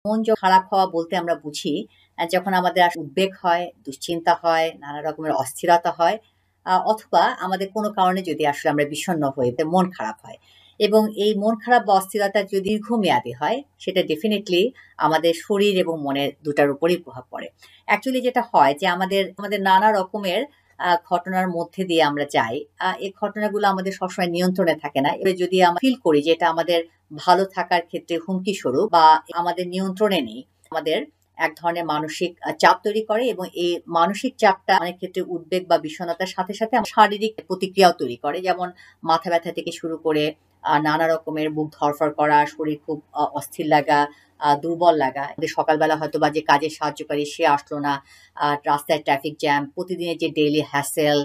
মন খারাপ হওয়া বলতে আমরা বুঝি যখন আমাদের উদ্বেগ হয়, দুশ্চিন্তা হয়, নানা রকমের অস্থিরতা হয়, অথবা আমাদের কোনো কারণে যদি আসলে আমরা বিষণ্ণ হই, মন খারাপ হয়। এবং এই মন খারাপ বা অস্থিরতা যদি দীর্ঘমেয়াদী হয়, সেটা ডেফিনিটলি আমাদের শরীর এবং মনের দুটার উপরেই প্রভাব পড়ে। অ্যাকচুয়ালি যেটা হয় যে আমাদের নানা রকমের ঘটনার মধ্যে দিয়ে আমরা যাই। এই ঘটনাগুলো আমাদের সবসময় নিয়ন্ত্রণে থাকে না। এবার যদি আমরা ফিল করি যে এটা আমাদের ভালো থাকার ক্ষেত্রে হুমকি স্বরূপ বা আমাদের নিয়ন্ত্রণে নেই, আমাদের এক ধরনের মানসিক চাপ তৈরি করে এবং এই মানসিক চাপটা অনেক ক্ষেত্রে উদ্বেগ বা বিষণ্ণতার সাথে সাথে শারীরিক প্রতিক্রিয়াও তৈরি করে। যেমন মাথা ব্যথা থেকে শুরু করে নানা রকমের বুক ধড়ফড় করা, শরীর খুব অস্থির লাগা, দুর্বল লাগা। সকালবেলা হয়তো বা যে কাজের সাহায্যকারী সে আসলো না, রাস্তায় ট্রাফিক জ্যাম, প্রতিদিনের যে ডেইলি হ্যাসেল,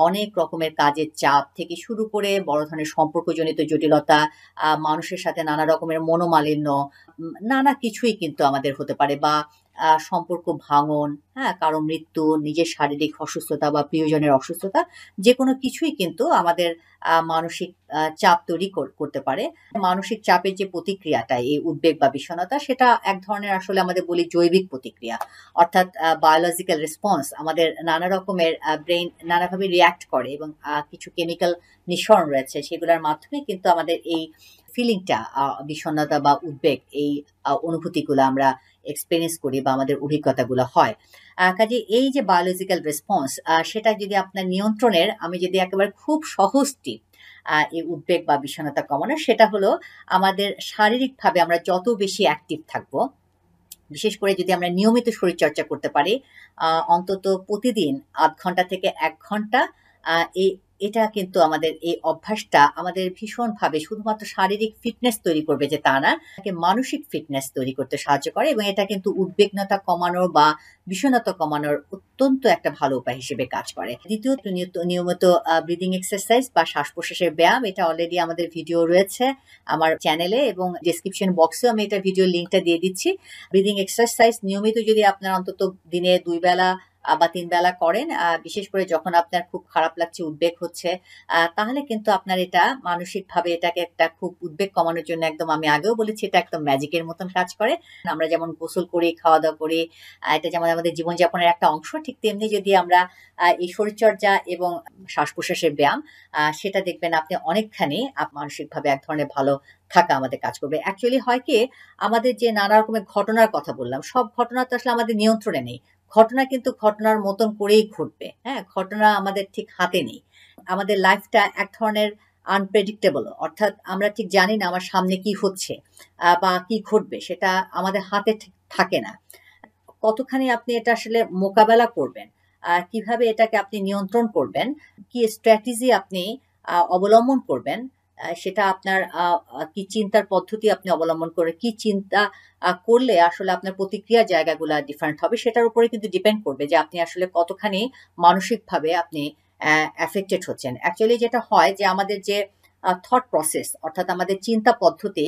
অনেক রকমের কাজের চাপ থেকে শুরু করে বড় ধরনের সম্পর্কজনিত জটিলতা, মানুষের সাথে নানা রকমের মনোমালিন্য, নানা কিছুই কিন্তু আমাদের হতে পারে বা সম্পর্ক ভাঙন, হ্যাঁ? কারো মৃত্যু, নিজের শারীরিক অসুস্থতা বা প্রিয়জনের অসুস্থতা, যেকোনো কিছুই কিন্তু আমাদের মানসিক চাপ তৈরি করতে পারে। মানসিক চাপের যে প্রতিক্রিয়াটা, এই উদ্বেগ বা বিষণ্ণতা, সেটা এক ধরনের আসলে আমাদের বলি জৈবিক প্রতিক্রিয়া। অর্থাৎ বায়োলজিক্যাল রেসপন্স। আমাদের নানা রকমের ব্রেইন নানাভাবে রিঅ্যাক্ট করে এবং কিছু কেমিক্যাল নিঃসরণ রয়েছে, সেগুলোর মাধ্যমে কিন্তু আমাদের এই ফিলিংটা, বিষণ্ণতা বা উদ্বেগ, এই অনুভূতিগুলো আমরা এক্সপেরিয়েন্স করি বা আমাদের অভিজ্ঞতাগুলো হয়। কাজে এই যে বায়োলজিক্যাল রেসপন্স, সেটা যদি আপনার নিয়ন্ত্রণের, আমি যদি একেবারে খুব সহজ টিপ এই উদ্বেগ বা বিষণ্ণতা কমানোর, সেটা হলো আমাদের শারীরিকভাবে আমরা যত বেশি অ্যাক্টিভ থাকবো, বিশেষ করে যদি আমরা নিয়মিত শরীরচর্চা করতে পারি, অন্তত প্রতিদিন ০.৫ ঘন্টা থেকে ১ ঘন্টা, এই এটা কিন্তু আমাদের এই অভ্যাসটা আমাদের ভীষণভাবে শুধুমাত্র শারীরিক ফিটনেস তৈরি করবে যে তা না, তাকে মানসিক ফিটনেস তৈরি করতে সাহায্য করে এবং এটা কিন্তু উদ্বিগ্নতা কমানোর বা বিষণ্ণতা কমানোর অত্যন্ত একটা ভালো উপায় হিসেবে কাজ করে। দ্বিতীয়ত নিয়মিত ব্রিদিং এক্সারসাইজ বা শ্বাস-প্রশ্বাসের ব্যায়াম, এটা অলরেডি আমাদের ভিডিও রয়েছে আমার চ্যানেলে এবং ডেসক্রিপশন বক্সেও আমি এটা ভিডিওর লিঙ্কটা দিয়ে দিচ্ছি। ব্রিদিং এক্সারসাইজ নিয়মিত যদি আপনার অন্তত দিনে ২ বেলা বা ৩ বেলা করেন, বিশেষ করে যখন আপনার খুব খারাপ লাগছে, উদ্বেগ হচ্ছে, তাহলে কিন্তু আপনার এটা মানসিকভাবে এটাকে একটা খুব উদ্বেগ কমানোর জন্য একদম, আমি আগেও বলেছি, এটা একদম ম্যাজিকের মতন কাজ করে। আমরা যেমন গোসল করি, খাওয়া-দাওয়া করি, এটা যেমন আমাদের জীবনযাপনের একটা অংশ, ঠিক তেমনি যদি আমরা এই শরীরচর্চা এবং শ্বাস-প্রশ্বাসের ব্যায়াম, সেটা দেখবেন আপনি অনেকখানি মানসিকভাবে এক ধরনের ভালো থাকা আমাদের কাজ করবে। অ্যাকচুয়ালি হয় কি, আমাদের যে নানা রকমের ঘটনার কথা বললাম, সব ঘটনা তো আসলে আমাদের নিয়ন্ত্রণে নেই। ঘটনা কিন্তু ঘটনার মতন করেই ঘটবে, হ্যাঁ? ঘটনা আমাদের ঠিক হাতে নেই। আমাদের লাইফটা এক ধরনের আনপ্রেডিক্টেবল, অর্থাৎ আমরা ঠিক জানি না আমার সামনে কি হচ্ছে বা কি ঘটবে, সেটা আমাদের হাতে ঠিক থাকে না। কতখানি আপনি এটা আসলে মোকাবেলা করবেন, কিভাবে এটাকে আপনি নিয়ন্ত্রণ করবেন, কি স্ট্র্যাটেজি আপনি অবলম্বন করবেন, সেটা আপনার কি চিন্তার পদ্ধতি আপনি অবলম্বন করে, কি চিন্তা করলে আসলে আপনার প্রতিক্রিয়ার জায়গাগুলা ডিফারেন্ট হবে, সেটার উপরে কিন্তু ডিপেন্ড করবে যে আপনি আসলে কতখানি মানসিকভাবে আপনি অ্যাফেক্টেড হচ্ছেন। অ্যাকচুয়ালি যেটা হয় যে আমাদের যে থট প্রসেস, অর্থাৎ আমাদের চিন্তা পদ্ধতি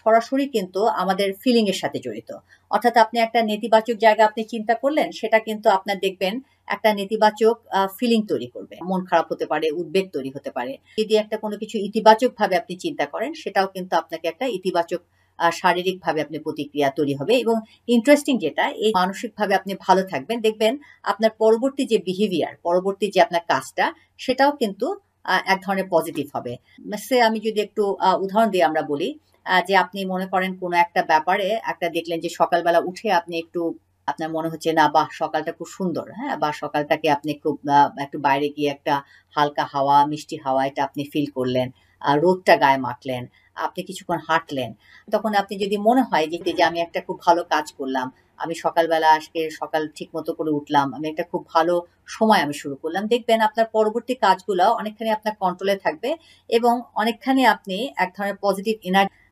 সরাসরি কিন্তু আমাদের ফিলিং এর সাথে জড়িত। অর্থাৎ আপনি একটা নেতিবাচক জায়গা আপনি চিন্তা করলেন, সেটা কিন্তু আপনার দেখবেন একটা নেতিবাচক ফিলিং তৈরি করবে। মন খারাপ হতে পারে, উদ্বেগ তৈরি হতে পারে। যদি একটা কোনো কিছু ইতিবাচকভাবে আপনি চিন্তা করেন, সেটাও কিন্তু আপনাকে একটা ইতিবাচক শারীরিকভাবে আপনি প্রতিক্রিয়া তৈরি হবে এবং ইন্টারেস্টিং যেটা, এই মানসিকভাবে আপনি ভালো থাকবেন, দেখবেন আপনার পরবর্তী যে বিহেভিয়ার, পরবর্তী যে আপনার কাজটা, সেটাও কিন্তু এক ধরনের পজিটিভ হবে। আমি যদি একটু উদাহরণ দিয়ে আমরা বলি, যে আপনি মনে করেন কোনো একটা ব্যাপারে একটা দেখলেন যে সকালবেলা উঠে আপনি একটু, আপনার মনে হচ্ছে না, বাহ! সকালটা খুব সুন্দর, হ্যাঁ? বা সকালটাকে আপনি খুব একটু বাইরে গিয়ে একটা হালকা হাওয়া, মিষ্টি হাওয়া, এটা আপনি ফিল করলেন। রোদটা গায়ে মাখলেন। আপনি কিছুক্ষণ হাঁটলেন। তখন আপনি যদি মনে হয় যে আমি একটা খুব ভালো কাজ করলাম। আমি সকালবেলা আজকে সকাল ঠিকমতো করে উঠলাম। আমি একটা খুব ভালো সময় আমি শুরু করলাম। দেখবেন আপনার পরবর্তী কাজগুলো অনেকখানি আপনার কন্ট্রোলে থাকবে এবং অনেকখানি আপনি এক ধরনের পজিটিভ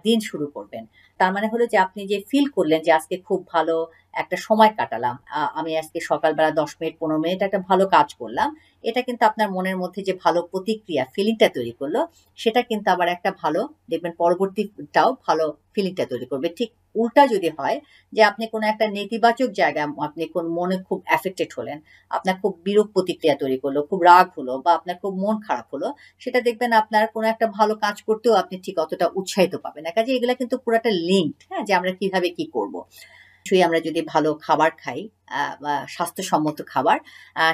দিন শুরু করবেন। তার মানে হলো যে আপনি যে ফিল করলেন যে আজকে খুব ভালো একটা সময় কাটালাম। আমি আজকে সকালবেলা ১০ মিনিট ১৫ মিনিট একটা ভালো কাজ করলাম। এটা কিন্তু আপনার মনের মধ্যে যে ভালো প্রতিক্রিয়া ফিলিংটা তৈরি করলো, সেটা কিন্তু আবার একটা ভালো দেখবেন পরবর্তীটাও ভালো ফিলিংটা তৈরি করবে। ঠিক উল্টা যদি হয় যে আপনি কোনো একটা নেতিবাচক জায়গায় আপনি কোন মনে খুব অ্যাফেক্টেড হলেন, আপনার খুব বিরূপ প্রতিক্রিয়া তৈরি করলো, খুব রাগ হলো বা আপনার খুব মন খারাপ হলো, সেটা দেখবেন আপনার কোনো একটা ভালো কাজ করতেও আপনি ঠিক অতটা উৎসাহিত পাবেন না। কাজে এগুলা কিন্তু পুরাটা লিঙ্কড, হ্যাঁ? যে আমরা কিভাবে কি করব। নিশ্চয়ই আমরা যদি ভালো খাবার খাই, বা স্বাস্থ্যসম্মত খাবার,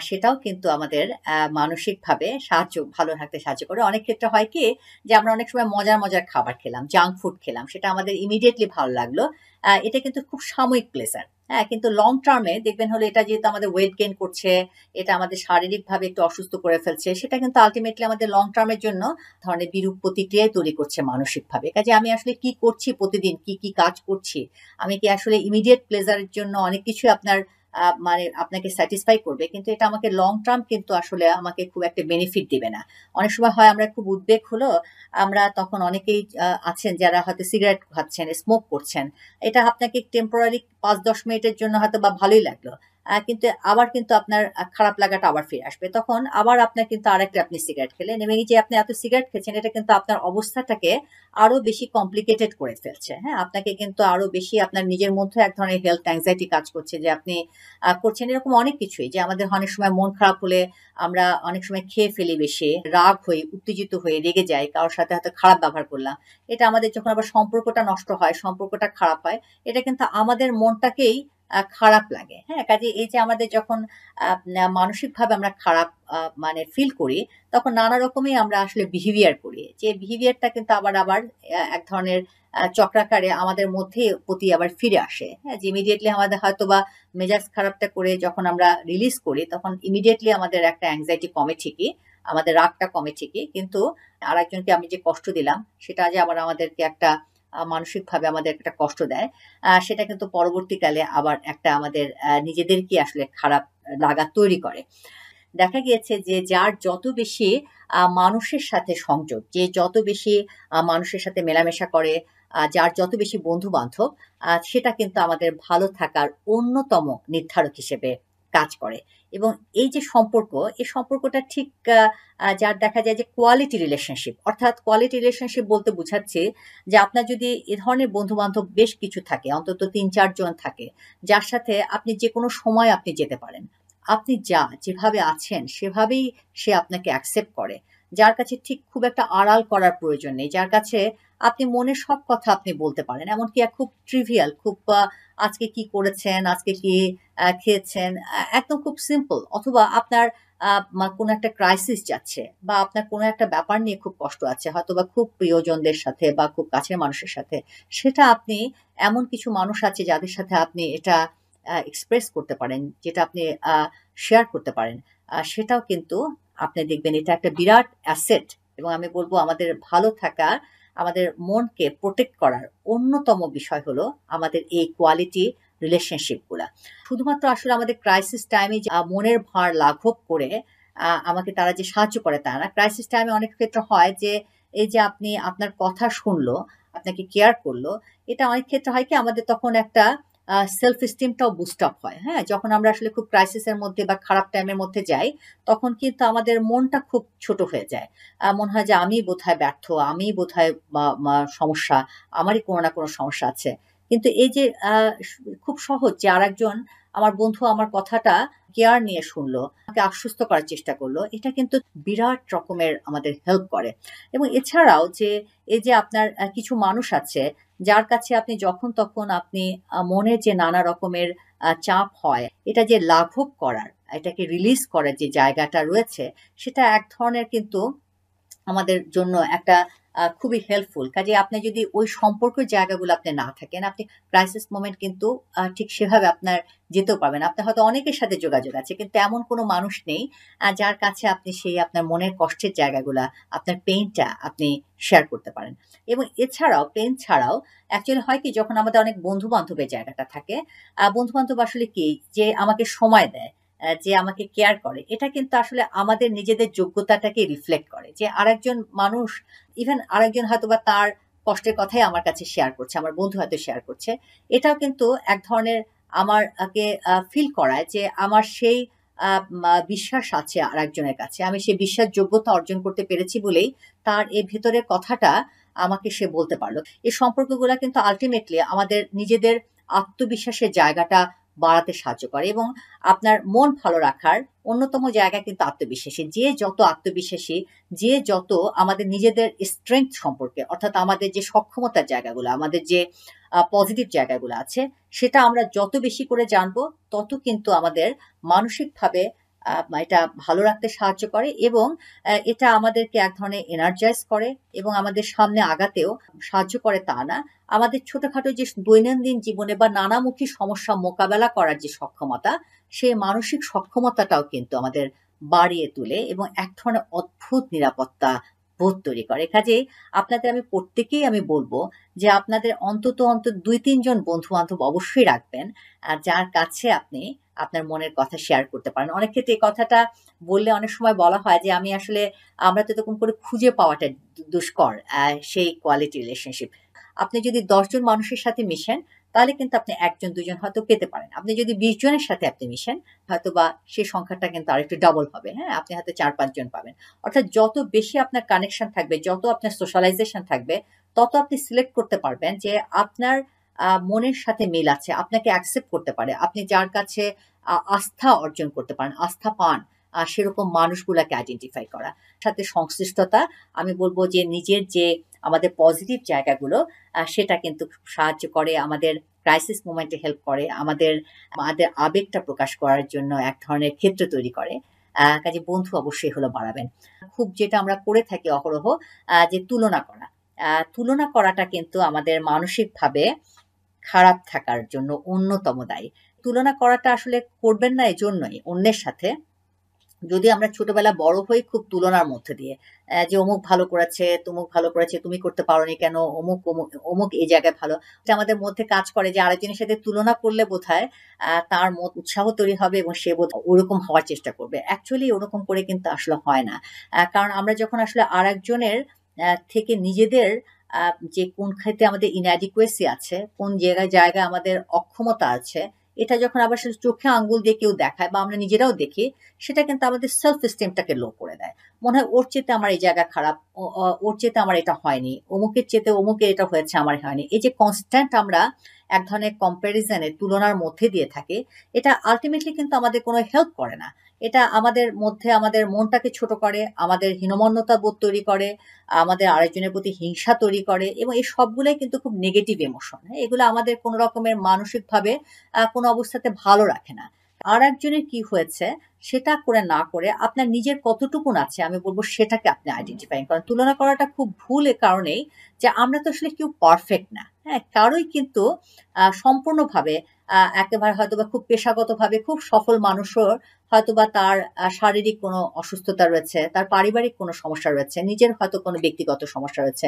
সেটাও কিন্তু আমাদের মানসিকভাবে ভালো থাকতে সাহায্য করে। অনেক ক্ষেত্রে হয় কি যে আমরা অনেক সময় মজার খাবার খেলাম, জাঙ্ক ফুড খেলাম। সেটা আমাদের ইমিডিয়েটলি ভালো লাগলো। এটা কিন্তু খুব সাময়িক প্লেজার। হ্যাঁ? কিন্তু লং টার্মে দেখবেন হলো এটা যেহেতু আমাদের ওয়েট গেইন করছে, এটা আমাদের শারীরিকভাবে একটু অসুস্থ করে ফেলছে। সেটা কিন্তু আল্টিমেটলি আমাদের লং টার্মের জন্য ধরনের বিরূপ প্রতিক্রিয়াই তৈরি করছে মানসিকভাবে। কাজে আমি আসলে কি করছি প্রতিদিন, কি কাজ করছি, আমি কি আসলে ইমিডিয়েট প্লেজারের জন্য অনেক কিছু আপনার মানে আপনাকে স্যাটিসফাই করবে, কিন্তু এটা আমাকে লং টার্ম কিন্তু আসলে আমাকে খুব একটা বেনিফিট দিবে না। অনেক সময় হয় আমরা খুব উদ্বেগ হলো, আমরা তখন অনেকেই আছেন যারা হয়তো সিগারেট খাচ্ছেন, স্মোক করছেন। এটা আপনাকে টেম্পোরারি ৫-১০ মিনিটের জন্য হয়তো বা ভালোই লাগলো। কিন্তু আবার কিন্তু আপনার খারাপ লাগাটা আবার ফিরে আসবে। তখন আবার আপনার কিন্তু আরেকটা আপনি সিগারেট খেলেন এবং এই যে আপনি এত সিগারেট খেয়েছেন, এটা কিন্তু আপনার অবস্থাটাকে আরো বেশি কমপ্লিকেটেড করে ফেলছে। হ্যাঁ? আপনাকে কিন্তু আরো বেশি আপনার নিজের মধ্যে এক ধরনের হেলথ অ্যাংজাইটি কাজ করছে যে আপনি করছেন এরকম অনেক কিছুই। যে আমাদের অনেক সময় মন খারাপ হলে আমরা অনেক সময় খেয়ে ফেলি বেশি, রাগ হই, উত্তেজিত হয়ে রেগে যাই, কারোর সাথে হয়তো খারাপ ব্যবহার করলাম। এটা আমাদের যখন আবার সম্পর্কটা নষ্ট হয়, সম্পর্কটা খারাপ হয়, এটা কিন্তু আমাদের মনটাকেই খারাপ লাগে। হ্যাঁ? কাজেই এই যে আমাদের যখন মানসিকভাবে আমরা খারাপ মানে ফিল করি, তখন নানা রকমই আমরা আসলে বিহেভিয়ার করি। যে বিহেভিয়ারটা কিন্তু আবার এক ধরনের চক্রাকারে আমাদের মধ্যে প্রতি আবার ফিরে আসে। হ্যাঁ? যে ইমিডিয়েটলি আমাদের হয়তোবা মেজাজ খারাপটা করে যখন আমরা রিলিজ করি, তখন ইমিডিয়েটলি আমাদের একটা অ্যাংজাইটি কমে ঠিকই, আমাদের রাগটা কমে ঠিকই। কিন্তু আরেকজনকে আমি যে কষ্ট দিলাম, সেটা যে আবার আমাদেরকে একটা মানসিকভাবে আমাদের একটা কষ্ট দেয়। সেটা কিন্তু পরবর্তীকালে আবার একটা আমাদের নিজেদেরকে আসলে খারাপ লাগা তৈরি করে। দেখা গিয়েছে যে যার যত বেশি মানুষের সাথে সংযোগ, যে যত বেশি মানুষের সাথে মেলামেশা করে, যার যত বেশি বন্ধু-বান্ধব, সেটা কিন্তু আমাদের ভালো থাকার অন্যতম নির্ধারক হিসেবে কাজ করে। এবং এই যে সম্পর্ক, এই সম্পর্কটা ঠিক আ আ যার দেখা যায় যে কোয়ালিটি রিলেশনশিপ, অর্থাৎ কোয়ালিটি রিলেশনশিপ বলতে বুঝাচ্ছি যে আপনার যদি এ ধরনের বন্ধু-বান্ধব বেশ কিছু থাকে, অন্তত ৩-৪ জন থাকে, যার সাথে আপনি যেকোনো সময় আপনি যেতে পারেন। আপনি যেভাবে আছেন সেভাবেই সে আপনাকে অ্যাকসেপ্ট করে। যার কাছে ঠিক খুব একটা আড়াল করার প্রয়োজন নেই। যার কাছে আপনি মনের সব কথা আপনি বলতে পারেন। এমনকি খুব ট্রিভিয়াল, খুব আজকে কি করেছেন, আজকে কি খেয়েছেন, একদম খুব সিম্পল, অথবা আপনার কোনো একটা ক্রাইসিস যাচ্ছে বা আপনার কোনো একটা ব্যাপার নিয়ে খুব কষ্ট আছে, হয়তোবা খুব প্রিয়জনদের সাথে বা খুব কাছের মানুষের সাথে। সেটা আপনি এমন কিছু মানুষ আছে যাদের সাথে আপনি এটা এক্সপ্রেস করতে পারেন, যেটা আপনি আ শেয়ার করতে পারেন। সেটাও কিন্তু আপনি দেখবেন এটা একটা বিরাট অ্যাসেট। এবং আমি বলব আমাদের ভালো থাকা, আমাদের মনকে প্রোটেক্ট করার অন্যতম বিষয় হলো আমাদের এই কোয়ালিটি রিলেশনশিপ গুলা। শুধুমাত্র আসলে আমাদের ক্রাইসিস টাইমে যে মনের ভার লাঘব করে আমাকে তারা যে সাহায্য করে তা না। ক্রাইসিস টাইমে অনেক ক্ষেত্রে হয় যে এই যে আপনি আপনার কথা শুনলো, আপনাকে কেয়ার করলো, এটা অনেক ক্ষেত্রে হয় কি আমাদের তখন একটা সেলফ এস্টিমটাও বুস্ট আপ হয়। হ্যাঁ? যখন আমরা আসলে খুব ক্রাইসিস এর মধ্যে বা খারাপ টাইমের মধ্যে যাই, তখন কিন্তু আমাদের মনটা খুব ছোট হয়ে যায়। মনে হয় যে আমিই বোধহয় ব্যর্থ, আমিই বোধহয় বা মা সমস্যা, আমারই কোনো না কোনো সমস্যা আছে। কিন্তু এই যে খুব সহজ যে আরেকজন আমার বন্ধু আমার কথাটা কেয়ার নিয়ে শুনলো, আমাকে আশ্বস্ত করার চেষ্টা করলো, এটা কিন্তু বিরাট রকমের আমাদের হেল্প করে। এবং এছাড়াও যে এই যে আপনার কিছু মানুষ আছে যার কাছে আপনি যখন তখন আপনি মনের যে নানা রকমের চাপ হয়, এটা যে লাঘব করার, এটাকে রিলিজ করার যে জায়গাটা রয়েছে, সেটা এক ধরনের কিন্তু আমাদের জন্য একটা খুবই হেল্পফুল। কাজেই আপনি যদি ওই সম্পর্কের জায়গাগুলো আপনি না থাকেন, আপনি ক্রাইসিস মোমেন্ট কিন্তু ঠিক সেভাবে আপনার যেতেও পারবেন না। আপনার হয়তো অনেকের সাথে যোগাযোগ আছে, কিন্তু এমন কোনো মানুষ নেই যার কাছে আপনি সেই আপনার মনের কষ্টের জায়গাগুলা, আপনার পেইনটা আপনি শেয়ার করতে পারেন। এবং এছাড়াও পেইন ছাড়াও অ্যাকচুয়ালি হয় কি যখন আমাদের অনেক বন্ধু-বান্ধবের জায়গাটা থাকে, বন্ধু-বান্ধব আসলে কি যে আমাকে সময় দেয়, যে আমাকে কেয়ার করে। এটা কিন্তু আসলে আমাদের নিজেদের যোগ্যতাটাকে রিফ্লেক্ট করে। যে আরেকজন মানুষ, ইভেন আরেকজন হয়তোবা তার কষ্টের কথাই আমার কাছে শেয়ার করছে, আমার বন্ধু হয়তো শেয়ার করছে। এটাও কিন্তু এক ধরনের আমার কে ফিল করায় যে আমার সেই বিশ্বাস আছে আরেকজনের কাছে, আমি সেই বিশ্বাসযোগ্যতা অর্জন করতে পেরেছি বলেই তার এই ভেতরের কথাটা আমাকে সে বলতে পারলো। এই সম্পর্কগুলো কিন্তু আলটিমেটলি আমাদের নিজেদের আত্মবিশ্বাসের জায়গাটা বাড়াতে সাহায্য করে, এবং আপনার মন ভালো রাখার অন্যতম জায়গা কিন্তু আত্মবিশ্বাসী। যে যত আত্মবিশ্বাসী, যে যত আমাদের নিজেদের স্ট্রেংথ সম্পর্কে, অর্থাৎ আমাদের যে সক্ষমতার জায়গাগুলো, আমাদের যে পজিটিভ জায়গাগুলো আছে, সেটা আমরা যত বেশি করে জানবো, তত কিন্তু আমাদের মানসিকভাবে এটা ভালো রাখতে সাহায্য করে, এবং এটা আমাদেরকে এক ধরনের এনার্জাইজ করে এবং আমাদের সামনে আগাতেও সাহায্য করে তা না, আমাদের ছোটখাটো যে দৈনন্দিন জীবনে বা নানামুখী সমস্যা মোকাবেলা করার যে সক্ষমতা, সেই মানসিক সক্ষমতাটাও কিন্তু আমাদের বাড়িয়ে তোলে এবং এক ধরনের অদ্ভুত নিরাপত্তা বোধ তৈরি করে। কাজেই আপনাদের আমি প্রত্যেকেই আমি বলবো যে আপনাদের অন্তত 2-3 জন বন্ধু বান্ধব অবশ্যই রাখবেন, আর যার কাছে আপনি আপনার মনের কথা শেয়ার করতে পারেন। অনেক ক্ষেত্রে এই কথাটা বললে অনেক সময় বলা হয় যে আমরা তো এরকম করে খুঁজে পাওয়াটা দুষ্কর সেই কোয়ালিটি রিলেশনশিপ। আপনি যদি 10 জন মানুষের সাথে মিশেন, তাহলে কিন্তু আপনি 1 জন 2 জন হয়তো পেতে পারেন। আপনি যদি 20 জনের সাথে আপনি মিশেন, হয়তো বা সেই সংখ্যাটা কিন্তু আরেকটু ডাবল হবে। হ্যাঁ, আপনি হয়তো 4-5 জন পাবেন। অর্থাৎ যত বেশি আপনার কানেকশন থাকবে, যত আপনার সোশ্যালাইজেশন থাকবে, তত আপনি সিলেক্ট করতে পারবেন যে আপনার মনের সাথে মিল আছে, আপনাকে অ্যাকসেপ্ট করতে পারে, আপনি যার কাছে আস্থা অর্জন করতে পারেন, আস্থা পান, সেরকম মানুষগুলাকে আইডেন্টিফাই করা। সাথে সংশ্লিষ্টতা, আমি বলবো যে নিজের যে আমাদের পজিটিভ জায়গাগুলো, সেটা কিন্তু সাহায্য করে, আমাদের ক্রাইসিস মোমেন্টে হেল্প করে, আমাদের আমাদের আবেগটা প্রকাশ করার জন্য এক ধরনের ক্ষেত্র তৈরি করে। কাজে বন্ধু অবশ্যই হলো বাড়াবেন। খুব যেটা আমরা করে থাকি অহরহ, যে তুলনা করা, তুলনা করাটা কিন্তু আমাদের মানসিকভাবে খারাপ থাকার জন্য অন্যতম দায়ী। তুলনা করাটা আসলে করবেন না এজন্যই অন্যের সাথে, যদি আমরা ছোটবেলা বড় হই খুব তুলনার মধ্যে দিয়ে, যে অমুক ভালো করেছে, তমুক ভালো করেছে, তুমি করতে পারোনি কেন, অমুক অমুক অমুক এই জায়গায় ভালো, এটা আমাদের মধ্যে কাজ করে যে আরেকজনের সাথে তুলনা করলে বোধহয় তার উৎসাহ তৈরি হবে এবং সে বোধ ওরকম হওয়ার চেষ্টা করবে। অ্যাকচুয়ালি ওরকম করে কিন্তু আসলে হয় না। কারণ আমরা যখন আসলে আরেকজনের থেকে নিজেদের যে কোন ক্ষেত্রে আমাদের ইনঅ্যাডিকুয়েসি আছে, কোন জায়গায় আমাদের অক্ষমতা আছে, এটা যখন আবার শুধু চোখে আঙ্গুল দিয়ে কেউ দেখায় বা আমরা নিজেরাও দেখি, সেটা কিন্তু আমাদের সেলফ এস্টিমটাকে লো করে দেয়। মনে হয় ওর চেতে আমার এই জায়গা খারাপ, ওর চেতে আমার এটা হয়নি, অমুকের চেতে অমুকে এটা হয়েছে, আমার হয়নি। এই যে কনস্ট্যান্ট আমরা এক ধরনের কম্প্যারিজনের তুলনার মধ্যে দিয়ে থাকি, এটা আলটিমেটলি কিন্তু আমাদের কোনো হেল্প করে না। এটা আমাদের মধ্যে আমাদের মনটাকে ছোট করে, আমাদের হীনমন্যতা বোধ তৈরি করে, আমাদের আরেকজনের প্রতি হিংসা তৈরি করে, এবং এই সবগুলোই কিন্তু খুব নেগেটিভ ইমোশন। এগুলো আমাদের কোনো রকমের মানসিকভাবে কোনো অবস্থাতে ভালো রাখে না। আর একজনের কি হয়েছে সেটা করে না করে আপনার নিজের কতটুকুন আছে, আমি বলবো সেটাকে আপনি আইডেন্টিফাই করেন। তুলনা করাটা খুব ভুল এ কারণেই যে আমরা তো আসলে কেউ পারফেক্ট না। হ্যাঁ, কারোই কিন্তু সম্পূর্ণভাবে একেবারে হয়তোবা খুব পেশাগতভাবে খুব সফল মানুষও হয়তোবা তার শারীরিক কোনো অসুস্থতা রয়েছে, তার পারিবারিক কোনো সমস্যা রয়েছে, নিজের হয়তো কোনো ব্যক্তিগত সমস্যা রয়েছে।